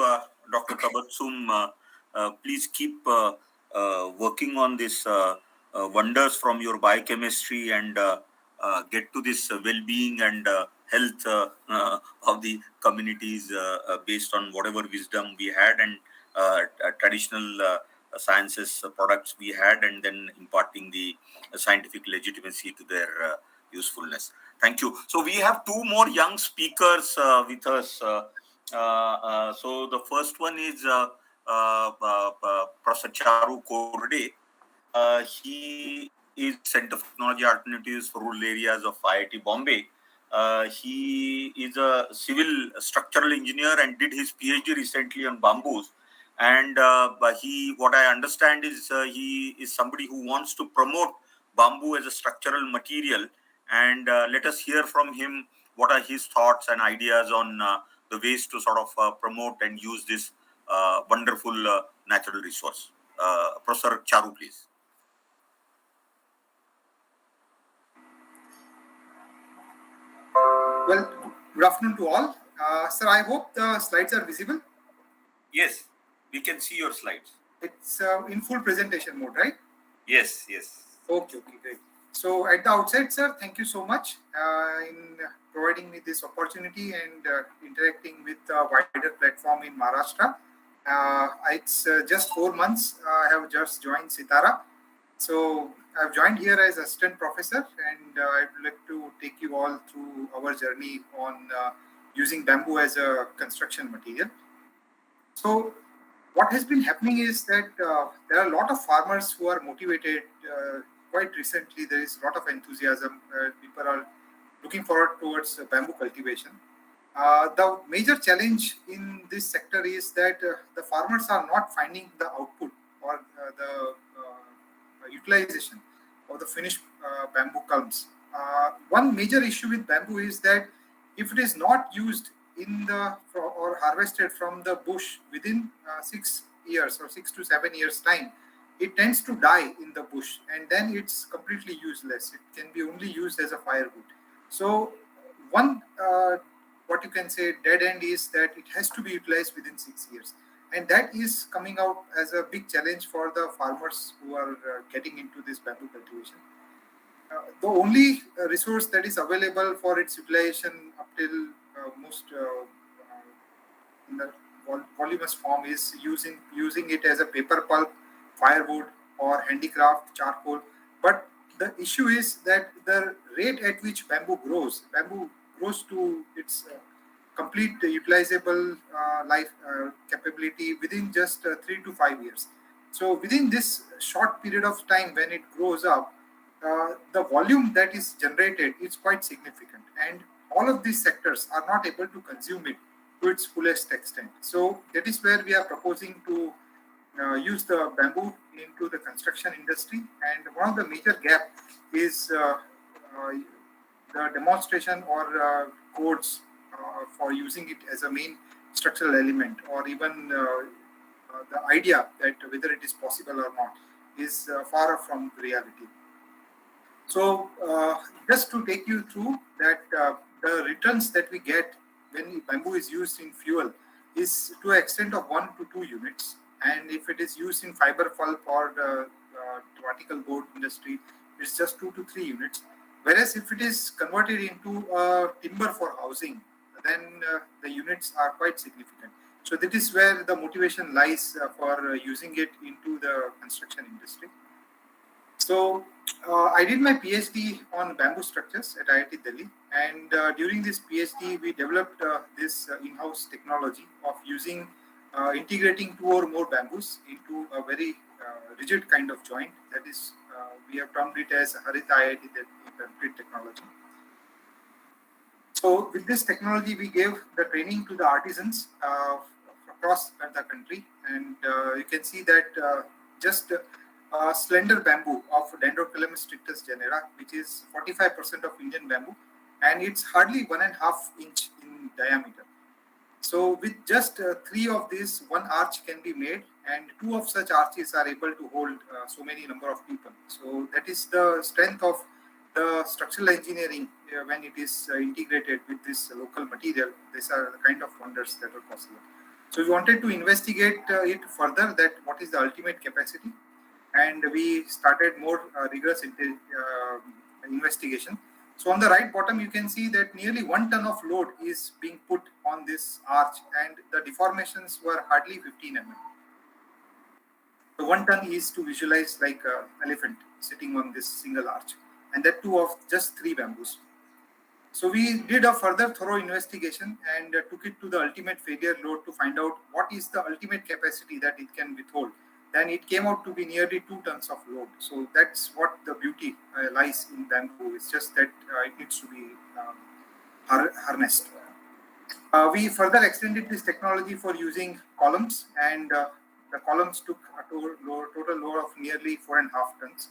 Dr. Tabassum. Please keep working on this wonders from your biochemistry, and get to this well-being and health of the communities based on whatever wisdom we had, and traditional sciences products we had, and then imparting the scientific legitimacy to their usefulness. Thank you. So we have two more young speakers with us. So the first one is Professor Charu Korde. He is Center for Technology Alternatives for Rural Areas of IIT Bombay. He is a civil structural engineer and did his PhD recently on bamboos. And what I understand is he is somebody who wants to promote bamboo as a structural material. And let us hear from him what are his thoughts and ideas on the ways to sort of promote and use this wonderful natural resource. Professor Charu, please. Well, good afternoon to all. Sir, I hope the slides are visible. Yes, we can see your slides. It's in full presentation mode, right? Yes, yes. Okay, great. So at the outset, sir, thank you so much in providing me this opportunity and interacting with a wider platform in Maharashtra. It's just 4 months. I have just joined Sitara. So I've joined here as assistant professor, and I'd like to take you all through our journey on using bamboo as a construction material. So what has been happening is that there are a lot of farmers who are motivated. Quite recently, there is a lot of enthusiasm. People are looking forward towards bamboo cultivation. The major challenge in this sector is that the farmers are not finding the output or the utilization of the finished bamboo culms. One major issue with bamboo is that if it is not used in or harvested from the bush within 6 years or 6 to 7 years time, it tends to die in the bush, and then it's completely useless. It can be only used as a firewood. So one what you can say dead end is that it has to be utilized within 6 years, and that is coming out as a big challenge for the farmers who are getting into this bamboo cultivation. The only resource that is available for its utilization up till most in the voluminous form is using it as a paper pulp, firewood, or handicraft charcoal. But the issue is that the rate at which bamboo grows to its complete utilizable life capability within just 3 to 5 years. So within this short period of time when it grows up, the volume that is generated is quite significant, and all of these sectors are not able to consume it to its fullest extent. So that is where we are proposing to use the bamboo into the construction industry. And one of the major gap is the demonstration or codes for using it as a main structural element, or even the idea that whether it is possible or not is far from reality. So just to take you through that, the returns that we get when bamboo is used in fuel is to an extent of 1 to 2 units. And if it is used in fiber pulp or the particle board industry, it's just 2 to 3 units. Whereas if it is converted into timber for housing, then the units are quite significant. So that is where the motivation lies for using it into the construction industry. So I did my PhD on bamboo structures at IIT Delhi, And during this PhD, we developed this in-house technology of using integrating 2 or more bamboos into a very rigid kind of joint. That is, we have termed it as Harit IIT template technology. So with this technology, we gave the training to the artisans across the country, and you can see that just slender bamboo of Dendrocalamus strictus genera, which is 45% of Indian bamboo, and it's hardly 1.5 inch in diameter. So with just 3 of these, one arch can be made, and 2 of such arches are able to hold so many number of people. So that is the strength of the structural engineering when it is integrated with this local material. These are the kind of wonders that are possible. So we wanted to investigate it further, that what is the ultimate capacity, and we started more rigorous investigation. So on the right bottom, you can see that nearly 1 ton of load is being put on this arch, and the deformations were hardly 15 mm. So 1 ton is to visualize like an elephant sitting on this single arch, and that too of just 3 bamboos. So we did a further thorough investigation and took it to the ultimate failure load to find out what is the ultimate capacity that it can withhold. Then it came out to be nearly 2 tons of load. So that's what the beauty lies in bamboo. It's just that it needs to be harnessed. We further extended this technology for using columns, and the columns took a total load of nearly 4.5 tons.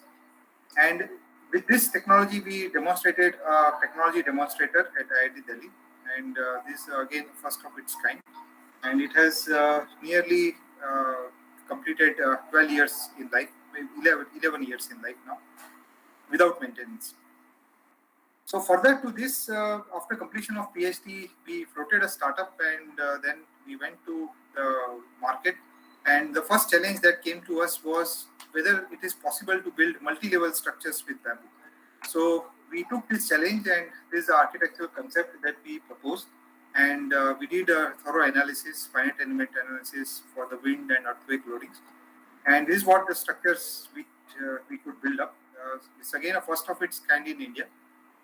And with this technology, we demonstrated a technology demonstrator at IIT Delhi, and this again first of its kind, and it has nearly completed 12 years in life, 11 years in life now, without maintenance. So further to this, after completion of PhD, we floated a startup, and then we went to the market. And the first challenge that came to us was whether it is possible to build multi-level structures with bamboo. So we took this challenge, and this is the architectural concept that we proposed. And we did a thorough analysis, finite element analysis for the wind and earthquake loadings. And this is what the structures which we could build up. It's again a first of its kind in India.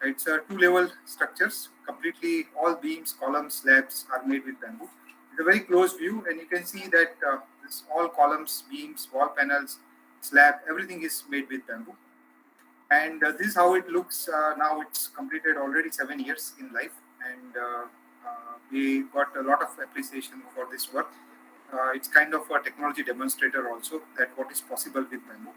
It's a 2-level structures, completely all beams, columns, slabs are made with bamboo. It's a very close view, and you can see that this all columns, beams, wall panels, slab, everything is made with bamboo. And this is how it looks now. It's completed already 7 years in life, and we got a lot of appreciation for this work. It's kind of a technology demonstrator also, that what is possible with bamboo.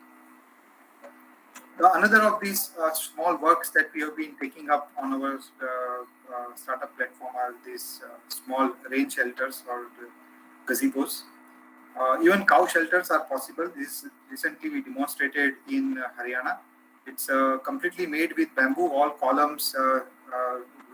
Another of these small works that we have been taking up on our startup platform are these small rain shelters or gazebos. Even cow shelters are possible. This recently we demonstrated in Haryana. It's completely made with bamboo, all columns,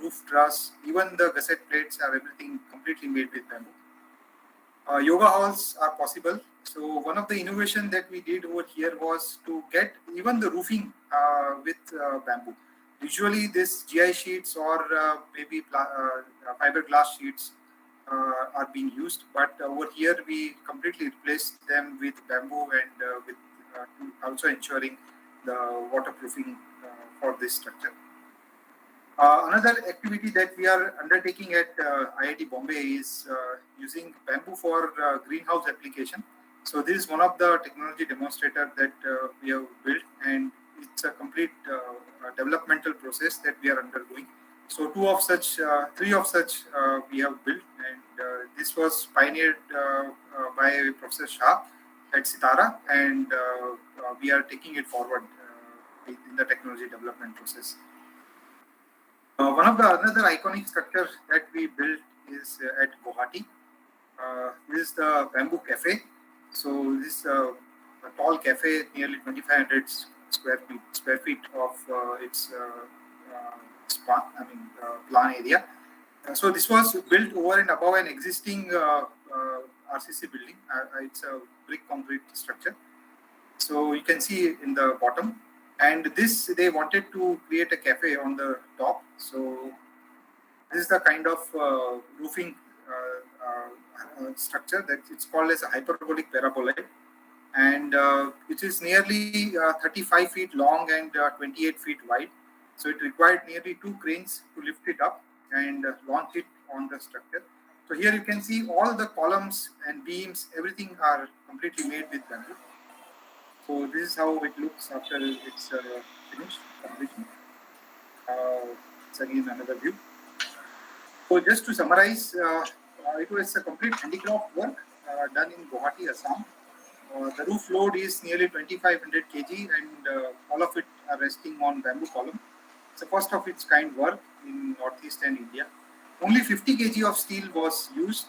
roof truss, even the gusset plates are everything completely made with bamboo. Yoga halls are possible. So one of the innovation that we did over here was to get even the roofing with bamboo. Usually this GI sheets or maybe fiberglass sheets are being used, but over here we completely replaced them with bamboo, and with also ensuring the waterproofing for this structure. Another activity that we are undertaking at IIT Bombay is using bamboo for greenhouse application. So this is one of the technology demonstrator that we have built, and it's a complete developmental process that we are undergoing. So 3 of such we have built, and this was pioneered by Professor Shah at Sitara, and we are taking it forward in the technology development process. One of the another iconic structure that we built is at Guwahati. This is the bamboo cafe. So this is a tall cafe, nearly 2,500 square feet of its plan area. So this was built over and above an existing RCC building. It's a brick concrete structure. So you can see in the bottom. And this, they wanted to create a cafe on the top. So this is the kind of roofing structure that it's called as a hyperbolic paraboloid, and it is nearly 35 feet long and 28 feet wide. So it required nearly 2 cranes to lift it up and launch it on the structure. So here you can see all the columns and beams, everything are completely made with bamboo. So this is how it looks after it's finished, completion. It's again another view. So just to summarize, it was a complete handicraft work done in Guwahati, Assam. The roof load is nearly 2500 kg and all of it are resting on bamboo column. It's the first of its kind work in northeastern India. Only 50 kg of steel was used,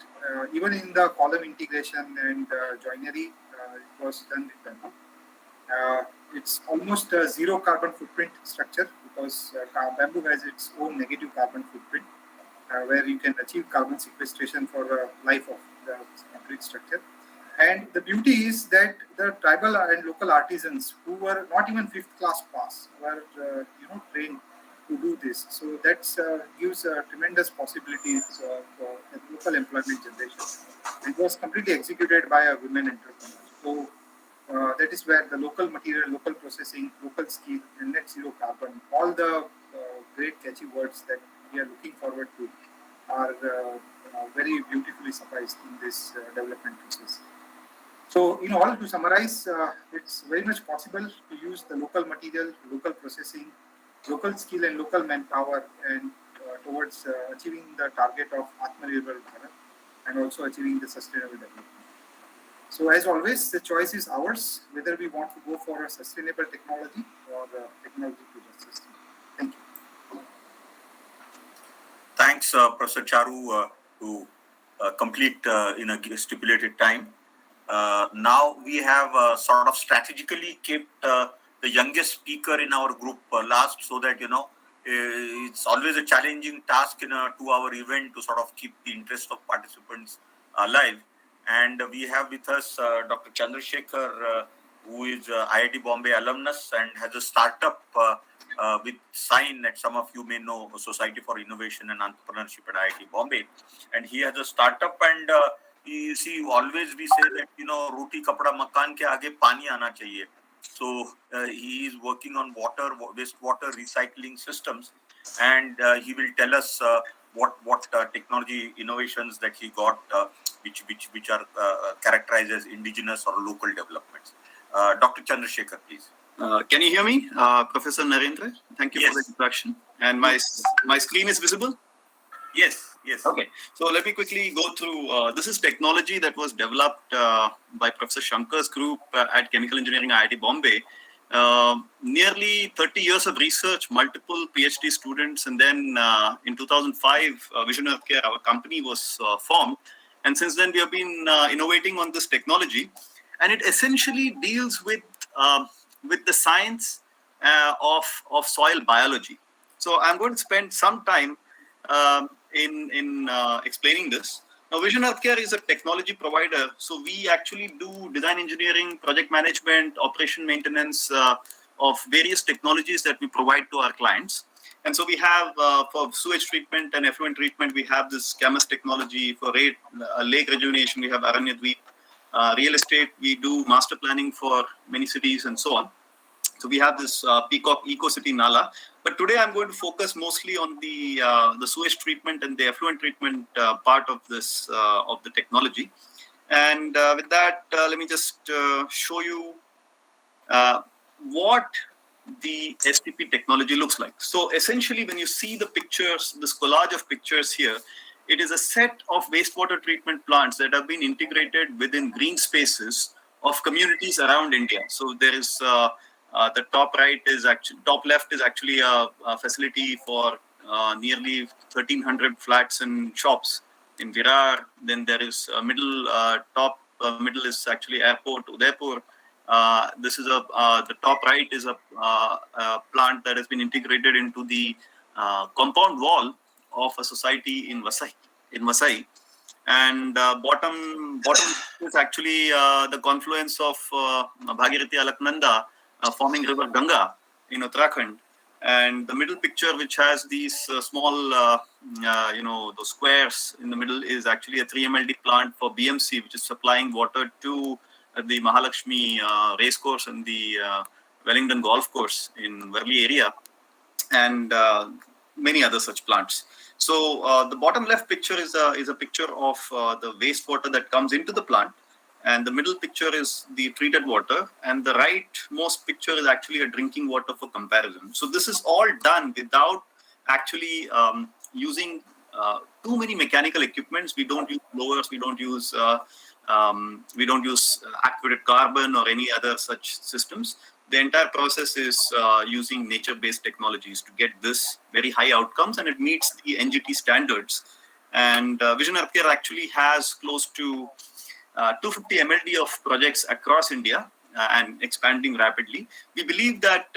even in the column integration and joinery, it was done with bamboo. It's almost a zero carbon footprint structure because bamboo has its own negative carbon footprint where you can achieve carbon sequestration for the life of the complete structure. And the beauty is that the tribal and local artisans who were not even 5th class pass were trained to do this. So that gives tremendous possibilities for local employment generation. It was completely executed by a women entrepreneur. So that is where the local material, local processing, local skill, and net zero carbon, all the great catchy words that we are looking forward to are very beautifully summarized in this development process. So in all, to summarize, it's very much possible to use the local material, local processing, local skill and local manpower and towards achieving the target of Atmanirbhar Bharat and also achieving the sustainable development. So as always, the choice is ours, whether we want to go for a sustainable technology or technology to just system. Thank you. Thanks, Professor Charu, to complete in a stipulated time. Now we have sort of strategically kept the youngest speaker in our group last, so that it's always a challenging task in a 2-hour event to sort of keep the interest of participants alive. And we have with us Dr. Chandrasekhar, who is IIT Bombay alumnus and has a startup with SIGN that some of you may know, Society for Innovation and Entrepreneurship at IIT Bombay. And he has a startup, and you see, always we say that, roti kapda makan ke aage pani aana chahiye. So he is working on wastewater recycling systems, and he will tell us what technology innovations that he got, which are characterized as indigenous or local developments. Dr. Chandrasekhar, please. Can you hear me, Professor Narendra? Thank you for the introduction. And my screen is visible? Yes, yes. Okay, so let me quickly go through. This is technology that was developed by Professor Shankar's group at Chemical Engineering IIT Bombay. Nearly 30 years of research, multiple PhD students, and then in 2005, Vision Healthcare, our company, was formed. And since then, we have been innovating on this technology. And it essentially deals with the science of soil biology. So I'm going to spend some time in explaining this. Now, Vision Healthcare is a technology provider, so we actually do design engineering, project management, operation maintenance of various technologies that we provide to our clients. And so we have, for sewage treatment and effluent treatment, we have this CAMUS technology. For lake rejuvenation, we have Aranyadweep. Real estate, we do master planning for many cities and so on. So we have this Peacock Eco City Nala. But today I'm going to focus mostly on the sewage treatment and the effluent treatment part of this of the technology. And with that, let me just show you what the STP technology looks like. So essentially, when you see the pictures, this collage of pictures here, it is a set of wastewater treatment plants that have been integrated within green spaces of communities around India. So there is the top left is actually a facility for nearly 1,300 flats and shops in Virar. Then there is middle is actually airport Udaipur. This is the top right is a plant that has been integrated into the compound wall of a society in Vasai. And bottom is actually the confluence of Bhagirathi Alaknanda forming river Ganga in Uttarakhand. And the middle picture, which has these small, those squares in the middle, is actually a 3MLD plant for BMC, which is supplying water to the Mahalakshmi racecourse and the Wellington golf course in Worli area. and many other such plants. So the bottom left picture is a picture of the wastewater that comes into the plant, and the middle picture is the treated water, and the rightmost picture is actually a drinking water for comparison. So this is all done without actually using too many mechanical equipments. We don't use blowers, we don't use activated carbon or any other such systems. The entire process is using nature-based technologies to get this very high outcomes, and it meets the NGT standards. And Vision Healthcare actually has close to 250 MLD of projects across India and expanding rapidly. We believe that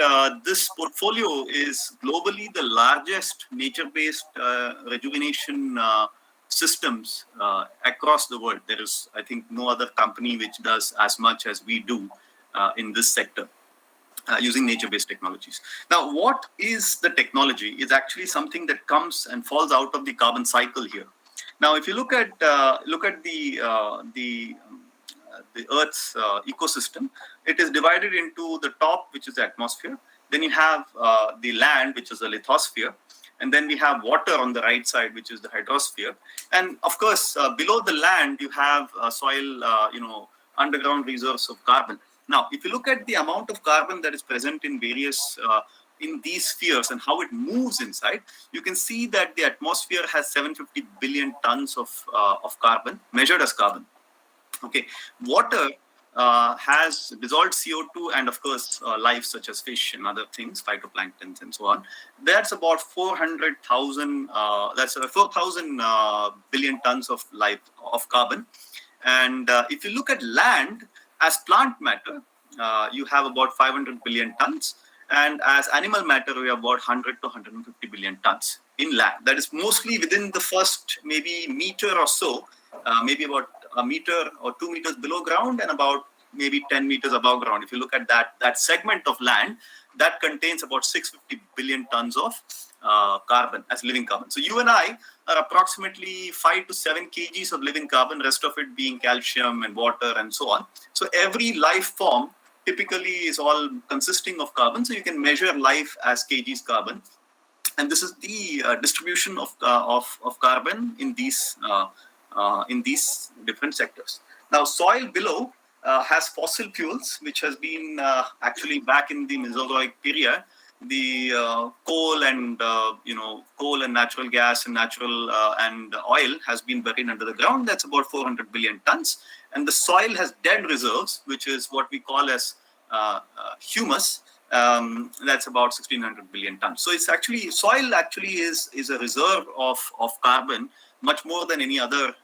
this portfolio is globally the largest nature-based rejuvenation systems across the world. There is, I think, no other company which does as much as we do in this sector. Using nature-based technologies. Now, what is the technology? Is actually something that comes and falls out of the carbon cycle here. Now, if you look at the Earth's ecosystem, it is divided into the top, which is the atmosphere. Then you have the land, which is the lithosphere, and then we have water on the right side, which is the hydrosphere. And of course, below the land, you have soil, underground reserves of carbon. Now, if you look at the amount of carbon that is present in various, in these spheres and how it moves inside, you can see that the atmosphere has 750 billion tons of carbon, measured as carbon. Okay, water has dissolved CO2 and of course life such as fish and other things, phytoplanktons and so on. That's about 4,000, that's 4,000 billion tons of carbon. And if you look at land, as plant matter, you have about 500 billion tons. And as animal matter, we have about 100 to 150 billion tons in land. That is mostly within the first maybe meter or so, maybe about a meter or 2 meters below ground and about maybe 10 meters above ground. If you look at that segment of land, that contains about 650 billion tons of carbon as living carbon. So you and I are approximately 5 to 7 kgs of living carbon, rest of it being calcium and water and so on. So every life form typically is all consisting of carbon. So you can measure life as kgs carbon. And this is the distribution of carbon in these different sectors. Now, soil below has fossil fuels, which has been actually back in the Mesozoic period. The coal and natural gas and natural and oil has been buried under the ground. That's about 400 billion tons. And the soil has dead reserves, which is what we call as humus. That's about 1,600 billion tons. So it's actually, soil actually is a reserve of carbon, much more than any other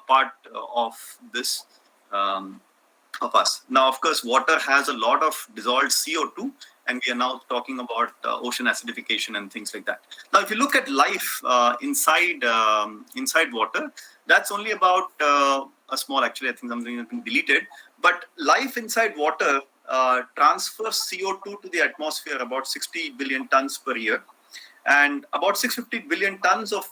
part of this of us. Now, of course, water has a lot of dissolved CO2, and we are now talking about ocean acidification and things like that. Now, if you look at life inside water, that's only about a small, actually, I think something has been deleted, but life inside water transfers CO2 to the atmosphere about 60 billion tons per year. And about 650 billion tons of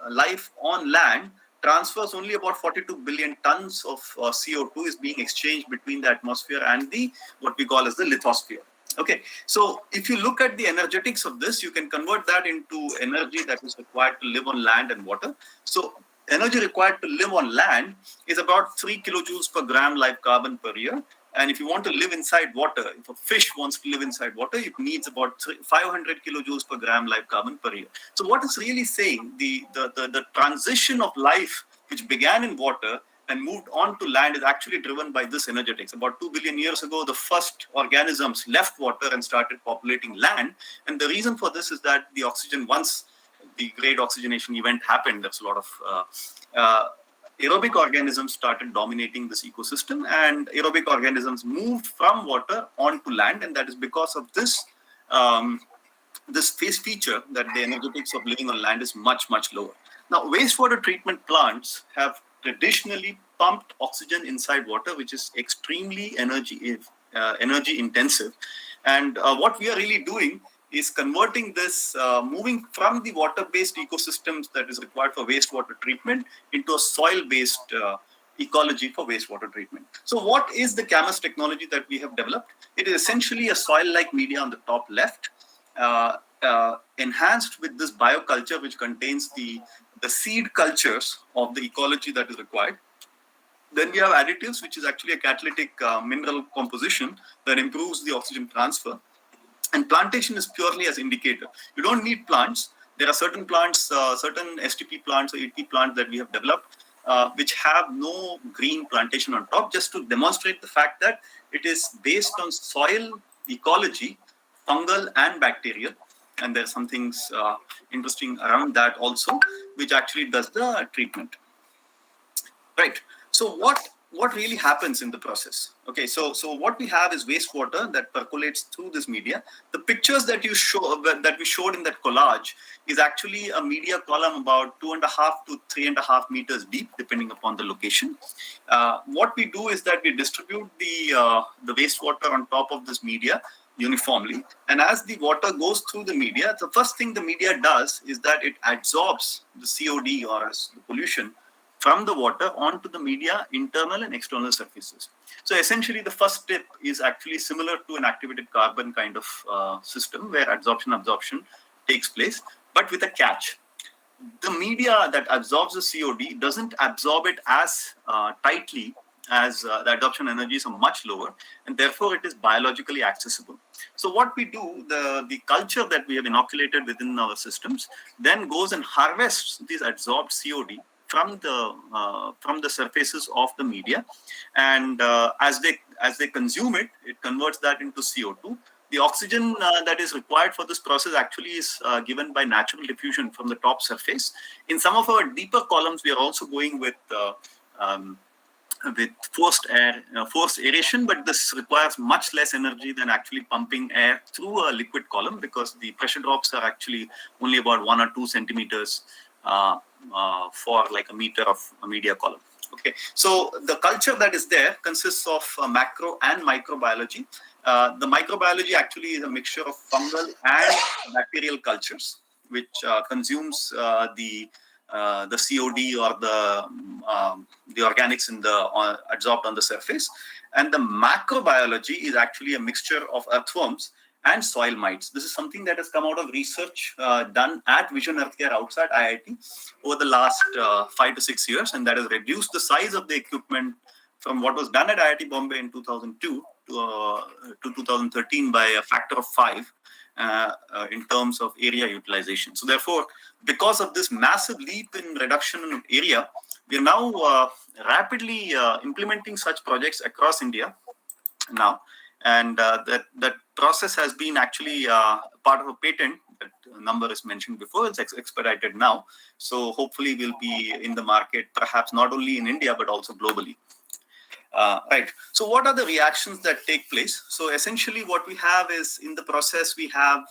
life on land transfers only about 42 billion tons of CO2 is being exchanged between the atmosphere and the what we call as the lithosphere. Okay, so if you look at the energetics of this, you can convert that into energy that is required to live on land and water. So energy required to live on land is about 3 kilojoules per gram live carbon per year. And if you want to live inside water, if a fish wants to live inside water, it needs about 500 kilojoules per gram live carbon per year. So what it's really saying, the transition of life which began in water and moved on to land is actually driven by this energetics. About 2 billion years ago, the first organisms left water and started populating land. And the reason for this is that the oxygen, once the great oxygenation event happened, there's a lot of aerobic organisms started dominating this ecosystem, and aerobic organisms moved from water onto land, and that is because of this this feature that the energetics of living on land is much, much lower. Now, wastewater treatment plants have traditionally pumped oxygen inside water, which is extremely energy intensive. And what we are really doing is converting this, moving from the water-based ecosystems that is required for wastewater treatment into a soil-based ecology for wastewater treatment. So what is the CAMUS technology that we have developed? It is essentially a soil-like media on the top left. enhanced with this bioculture, which contains the seed cultures of the ecology that is required. Then we have additives, which is actually a catalytic mineral composition that improves the oxygen transfer. And plantation is purely as indicator. You don't need plants. There are certain plants, certain STP plants or ET plants that we have developed, which have no green plantation on top, just to demonstrate the fact that it is based on soil ecology, fungal and bacterial. And there's some things interesting around that also, which actually does the treatment. Right. So what really happens in the process? Okay, so what we have is wastewater that percolates through this media. The pictures that we showed in that collage is actually a media column about 2.5 to 3.5 meters deep, depending upon the location. What we do is that we distribute the wastewater on top of this media uniformly, and as the water goes through the media, the first thing the media does is that it absorbs the COD, or as the pollution, from the water onto the media internal and external surfaces. So essentially the first step is actually similar to an activated carbon kind of system, where absorption takes place, but with a catch. The media that absorbs the COD doesn't absorb it as tightly, as the adsorption energies are much lower, and therefore it is biologically accessible. So what we do, the culture that we have inoculated within our systems then goes and harvests these adsorbed COD from the surfaces of the media, and as they consume it, it converts that into CO2. The oxygen that is required for this process actually is given by natural diffusion from the top surface. In some of our deeper columns, we are also going with forced aeration, but this requires much less energy than actually pumping air through a liquid column, because the pressure drops are actually only about 1 or 2 centimeters for like a meter of a media column. Okay, so the culture that is there consists of macro and microbiology. The microbiology actually is a mixture of fungal and bacterial cultures, which consumes the COD or the organics in the adsorbed on the surface. And the macrobiology is actually a mixture of earthworms and soil mites. This is something that has come out of research done at Vision Healthcare outside IIT over the last 5 to 6 years, and that has reduced the size of the equipment from what was done at IIT Bombay in 2002 to 2013 by a factor of 5 in terms of area utilization. So therefore, because of this massive leap in reduction in area, we are now rapidly implementing such projects across India now. And that process has been actually part of a patent. That number is mentioned before. It's expedited now. So hopefully we'll be in the market, perhaps not only in India, but also globally. Right. So what are the reactions that take place? So essentially what we have is, in the process, we have,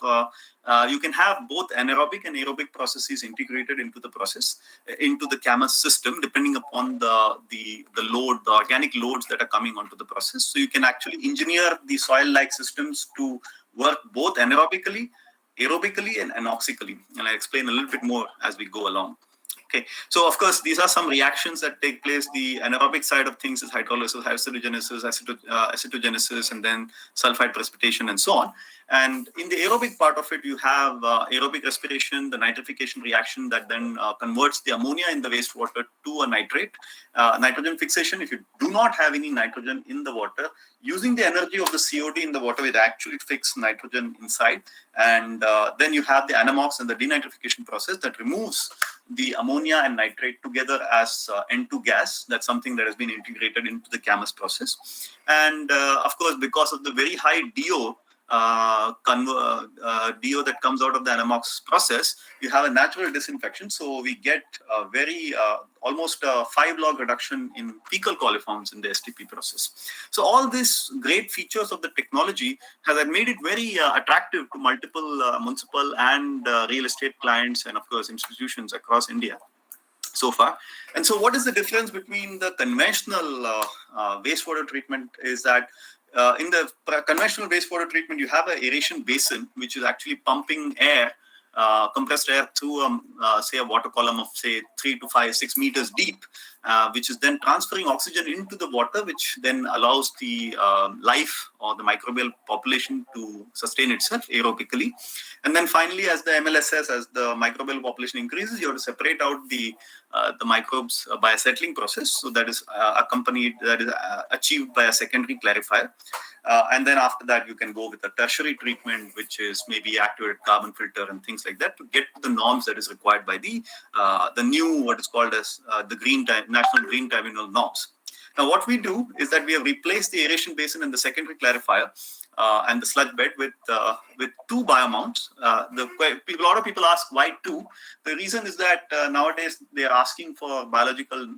you can have both anaerobic and aerobic processes integrated into the process, into the CAMUS system, depending upon the load, the organic loads that are coming onto the process. So you can actually engineer the soil-like systems to work both anaerobically, aerobically, and anoxically. And I'll explain a little bit more as we go along. Okay, so of course, these are some reactions that take place. The anaerobic side of things is hydrolysis, acidogenesis, acetogenesis, and then sulfide precipitation, and so on. And in the aerobic part of it, you have aerobic respiration, the nitrification reaction that then converts the ammonia in the wastewater to a nitrate. Nitrogen fixation, if you do not have any nitrogen in the water, using the energy of the COD in the water, it actually fixes nitrogen inside. And then you have the anamox and the denitrification process that removes the ammonia and nitrate together as N2 gas. That's something that has been integrated into the CAMUS process. And of course, because of the very high DO, DO that comes out of the anamox process, you have a natural disinfection. So we get a very almost a 5-log reduction in fecal coliforms in the STP process. So all these great features of the technology has made it very attractive to multiple municipal and real estate clients, and of course institutions across India so far. And so what is the difference between the conventional wastewater treatment is that in the conventional wastewater treatment, you have an aeration basin, which is actually pumping air, compressed air through, say, a water column of, say, 3 to 5, 6 meters deep. which is then transferring oxygen into the water, which then allows the life or the microbial population to sustain itself aerobically. And then finally, as the MLSS, as the microbial population increases, you have to separate out the microbes by a settling process. So that is achieved by a secondary clarifier. And then after that, you can go with a tertiary treatment, which is maybe activated carbon filter and things like that, to get to the norms that is required by the new, what is called as the National Green Tribunal norms. Now, what we do is that we have replaced the aeration basin and the secondary clarifier and the sludge bed with two biomounts. A lot of people ask why two. The reason is that nowadays they are asking for biological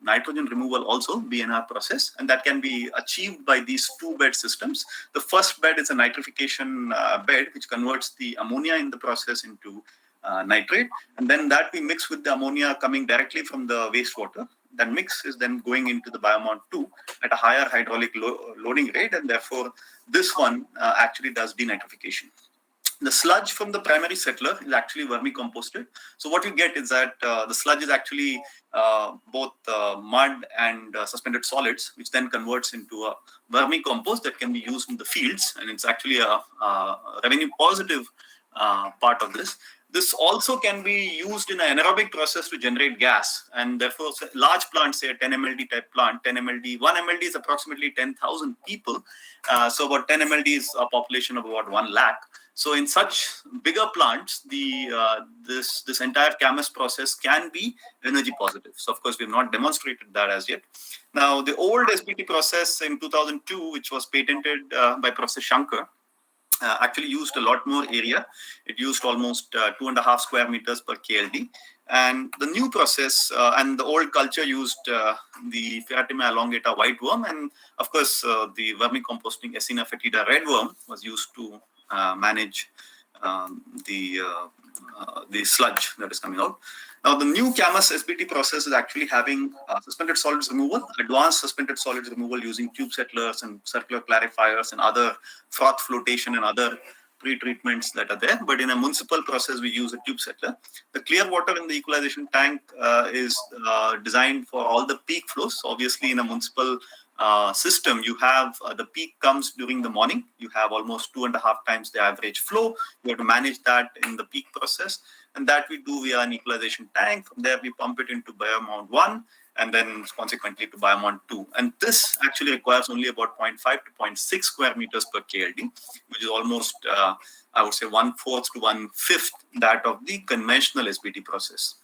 nitrogen removal also, BNR process, and that can be achieved by these two bed systems. The first bed is a nitrification bed, which converts the ammonia in the process into nitrate, and then that we mix with the ammonia coming directly from the wastewater. That mix is then going into the biomount 2 at a higher hydraulic loading rate, and therefore this one actually does denitrification. The sludge from the primary settler is actually vermicomposted. So what you get is that the sludge is actually both mud and suspended solids, which then converts into a vermicompost that can be used in the fields, and it's actually a revenue positive part of this. This also can be used in an anaerobic process to generate gas, and therefore large plants, say a 10 MLD type plant, 10 MLD, 1 MLD is approximately 10,000 people. So about 10 MLD is a population of about 1 lakh. So in such bigger plants, this entire CAMS process can be energy positive. So of course, we have not demonstrated that as yet. Now, the old SBT process in 2002, which was patented by Professor Shankar, actually used a lot more area. It used almost 2.5 square meters per KLD. And the new process and the old culture used the Pheratema elongata white worm, and of course the vermicomposting Essina fetida red worm was used to manage the sludge that is coming out. Now, the new CAMS SBT process is actually having suspended solids removal, advanced suspended solids removal using tube settlers and circular clarifiers and other froth flotation and other pre-treatments that are there. But in a municipal process, we use a tube settler. The clear water in the equalization tank is designed for all the peak flows. Obviously, in a municipal system, you have the peak comes during the morning. You have almost 2.5 times the average flow. You have to manage that in the peak process, and that we do via an equalization tank. From there, we pump it into biomount 1, and then consequently to biomount 2. And this actually requires only about 0.5 to 0.6 square meters per KLD, which is almost, I would say, 1/4 to 1/5 that of the conventional SBT process.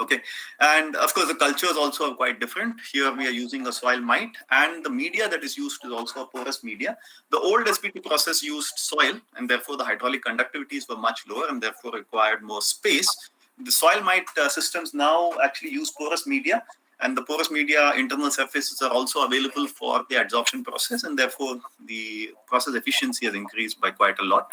Okay, and of course the cultures also are quite different. Here we are using a soil mite, and the media that is used is also a porous media. The old SBT process used soil, and therefore the hydraulic conductivities were much lower and therefore required more space. The soil mite systems now actually use porous media, and the porous media internal surfaces are also available for the adsorption process, and therefore the process efficiency has increased by quite a lot.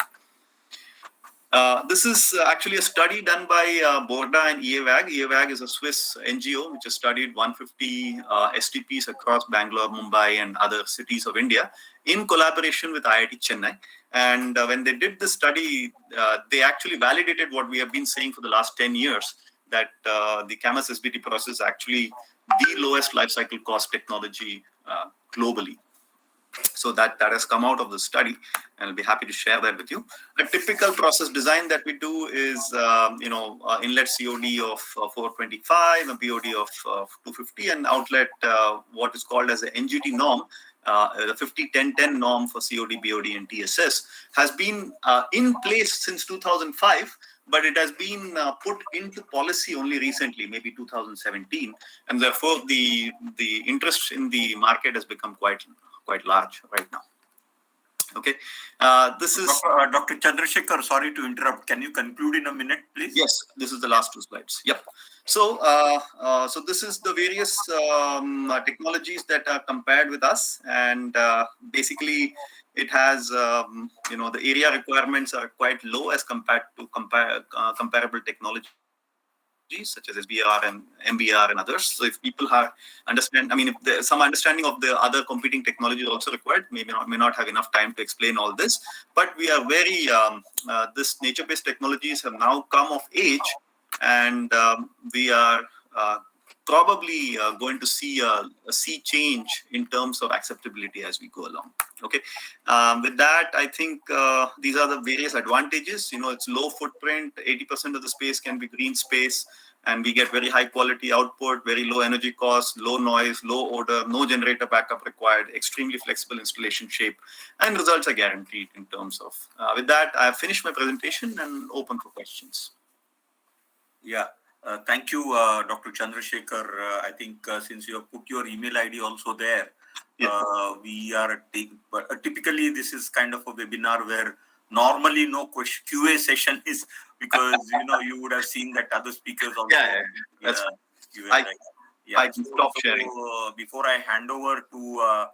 This is actually a study done by Borda and EAVAG. EAVAG is a Swiss NGO which has studied 150 STPs across Bangalore, Mumbai, and other cities of India in collaboration with IIT Chennai. And when they did this study, they actually validated what we have been saying for the last 10 years, that the CAMS SBT process is actually the lowest life cycle cost technology globally. So that has come out of the study, and I'll be happy to share that with you. A typical process design that we do is, inlet COD of 425, a BOD of 250, and outlet what is called as the NGT norm. The 50-10-10 norm for COD, BOD, and TSS has been in place since 2005, but it has been put into policy only recently, maybe 2017, and therefore the interest in the market has become quite large right now. Okay, this is Dr. Chandrasekhar. Sorry to interrupt. Can you conclude in a minute, please? Yes, this is the last 2 slides. Yep. So, so this is the various technologies that are compared with us, and basically it has, the area requirements are quite low as compared to comparable technology, such as SBR and MBR and others. So if people if there's some understanding of the other competing technologies also required, may not have enough time to explain all this, but we are very, this nature-based technologies have now come of age, and we are probably going to see a sea change in terms of acceptability as we go along. Okay, with that, I think these are the various advantages. It's low footprint. 80% of the space can be green space, and we get very high quality output, very low energy cost, low noise, low odor, no generator backup required, extremely flexible installation shape, and results are guaranteed in terms of. With that, I have finished my presentation and open for questions. Yeah. Thank you, Dr. Chandrasekhar. I think since you have put your email ID also there, we are typically this is kind of a webinar where normally no QA session is, because you would have seen that other speakers also. That's I can stop sharing. Before I hand over to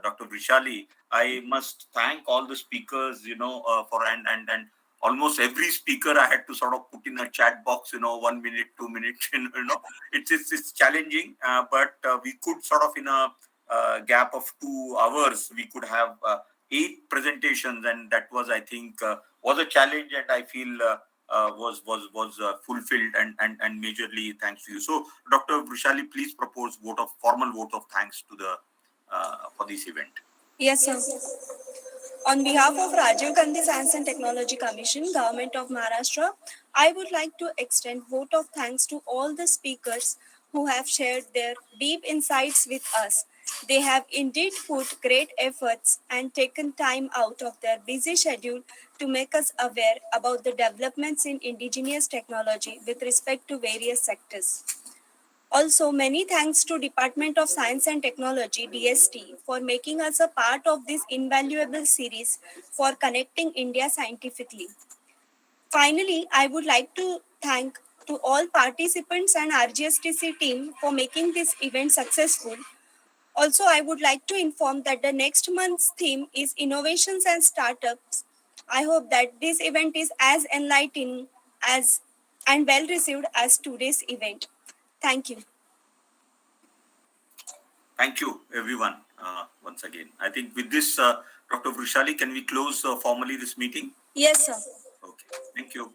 Dr. Vrishali, I must thank all the speakers, for and almost every speaker I had to sort of put in a chat box, 1 minute, 2 minutes, it's challenging, but we could sort of in a gap of 2 hours, we could have 8 presentations, and that was, I think, was a challenge, and I feel was fulfilled and majorly thanks to you. So, Dr. Vrishali, please propose formal vote of thanks to the for this event. Yes, sir. On behalf of Rajiv Gandhi Science and Technology Commission, Government of Maharashtra, I would like to extend vote of thanks to all the speakers who have shared their deep insights with us. They have indeed put great efforts and taken time out of their busy schedule to make us aware about the developments in indigenous technology with respect to various sectors. Also, many thanks to Department of Science and Technology, DST, for making us a part of this invaluable series for connecting India scientifically. Finally, I would like to thank to all participants and RGSTC team for making this event successful. Also, I would like to inform that the next month's theme is Innovations and Startups. I hope that this event is as enlightening as and well received as today's event. Thank you. Thank you, everyone, once again. I think with this, Dr. Vrishali, can we close formally this meeting? Yes, sir. Okay. Thank you.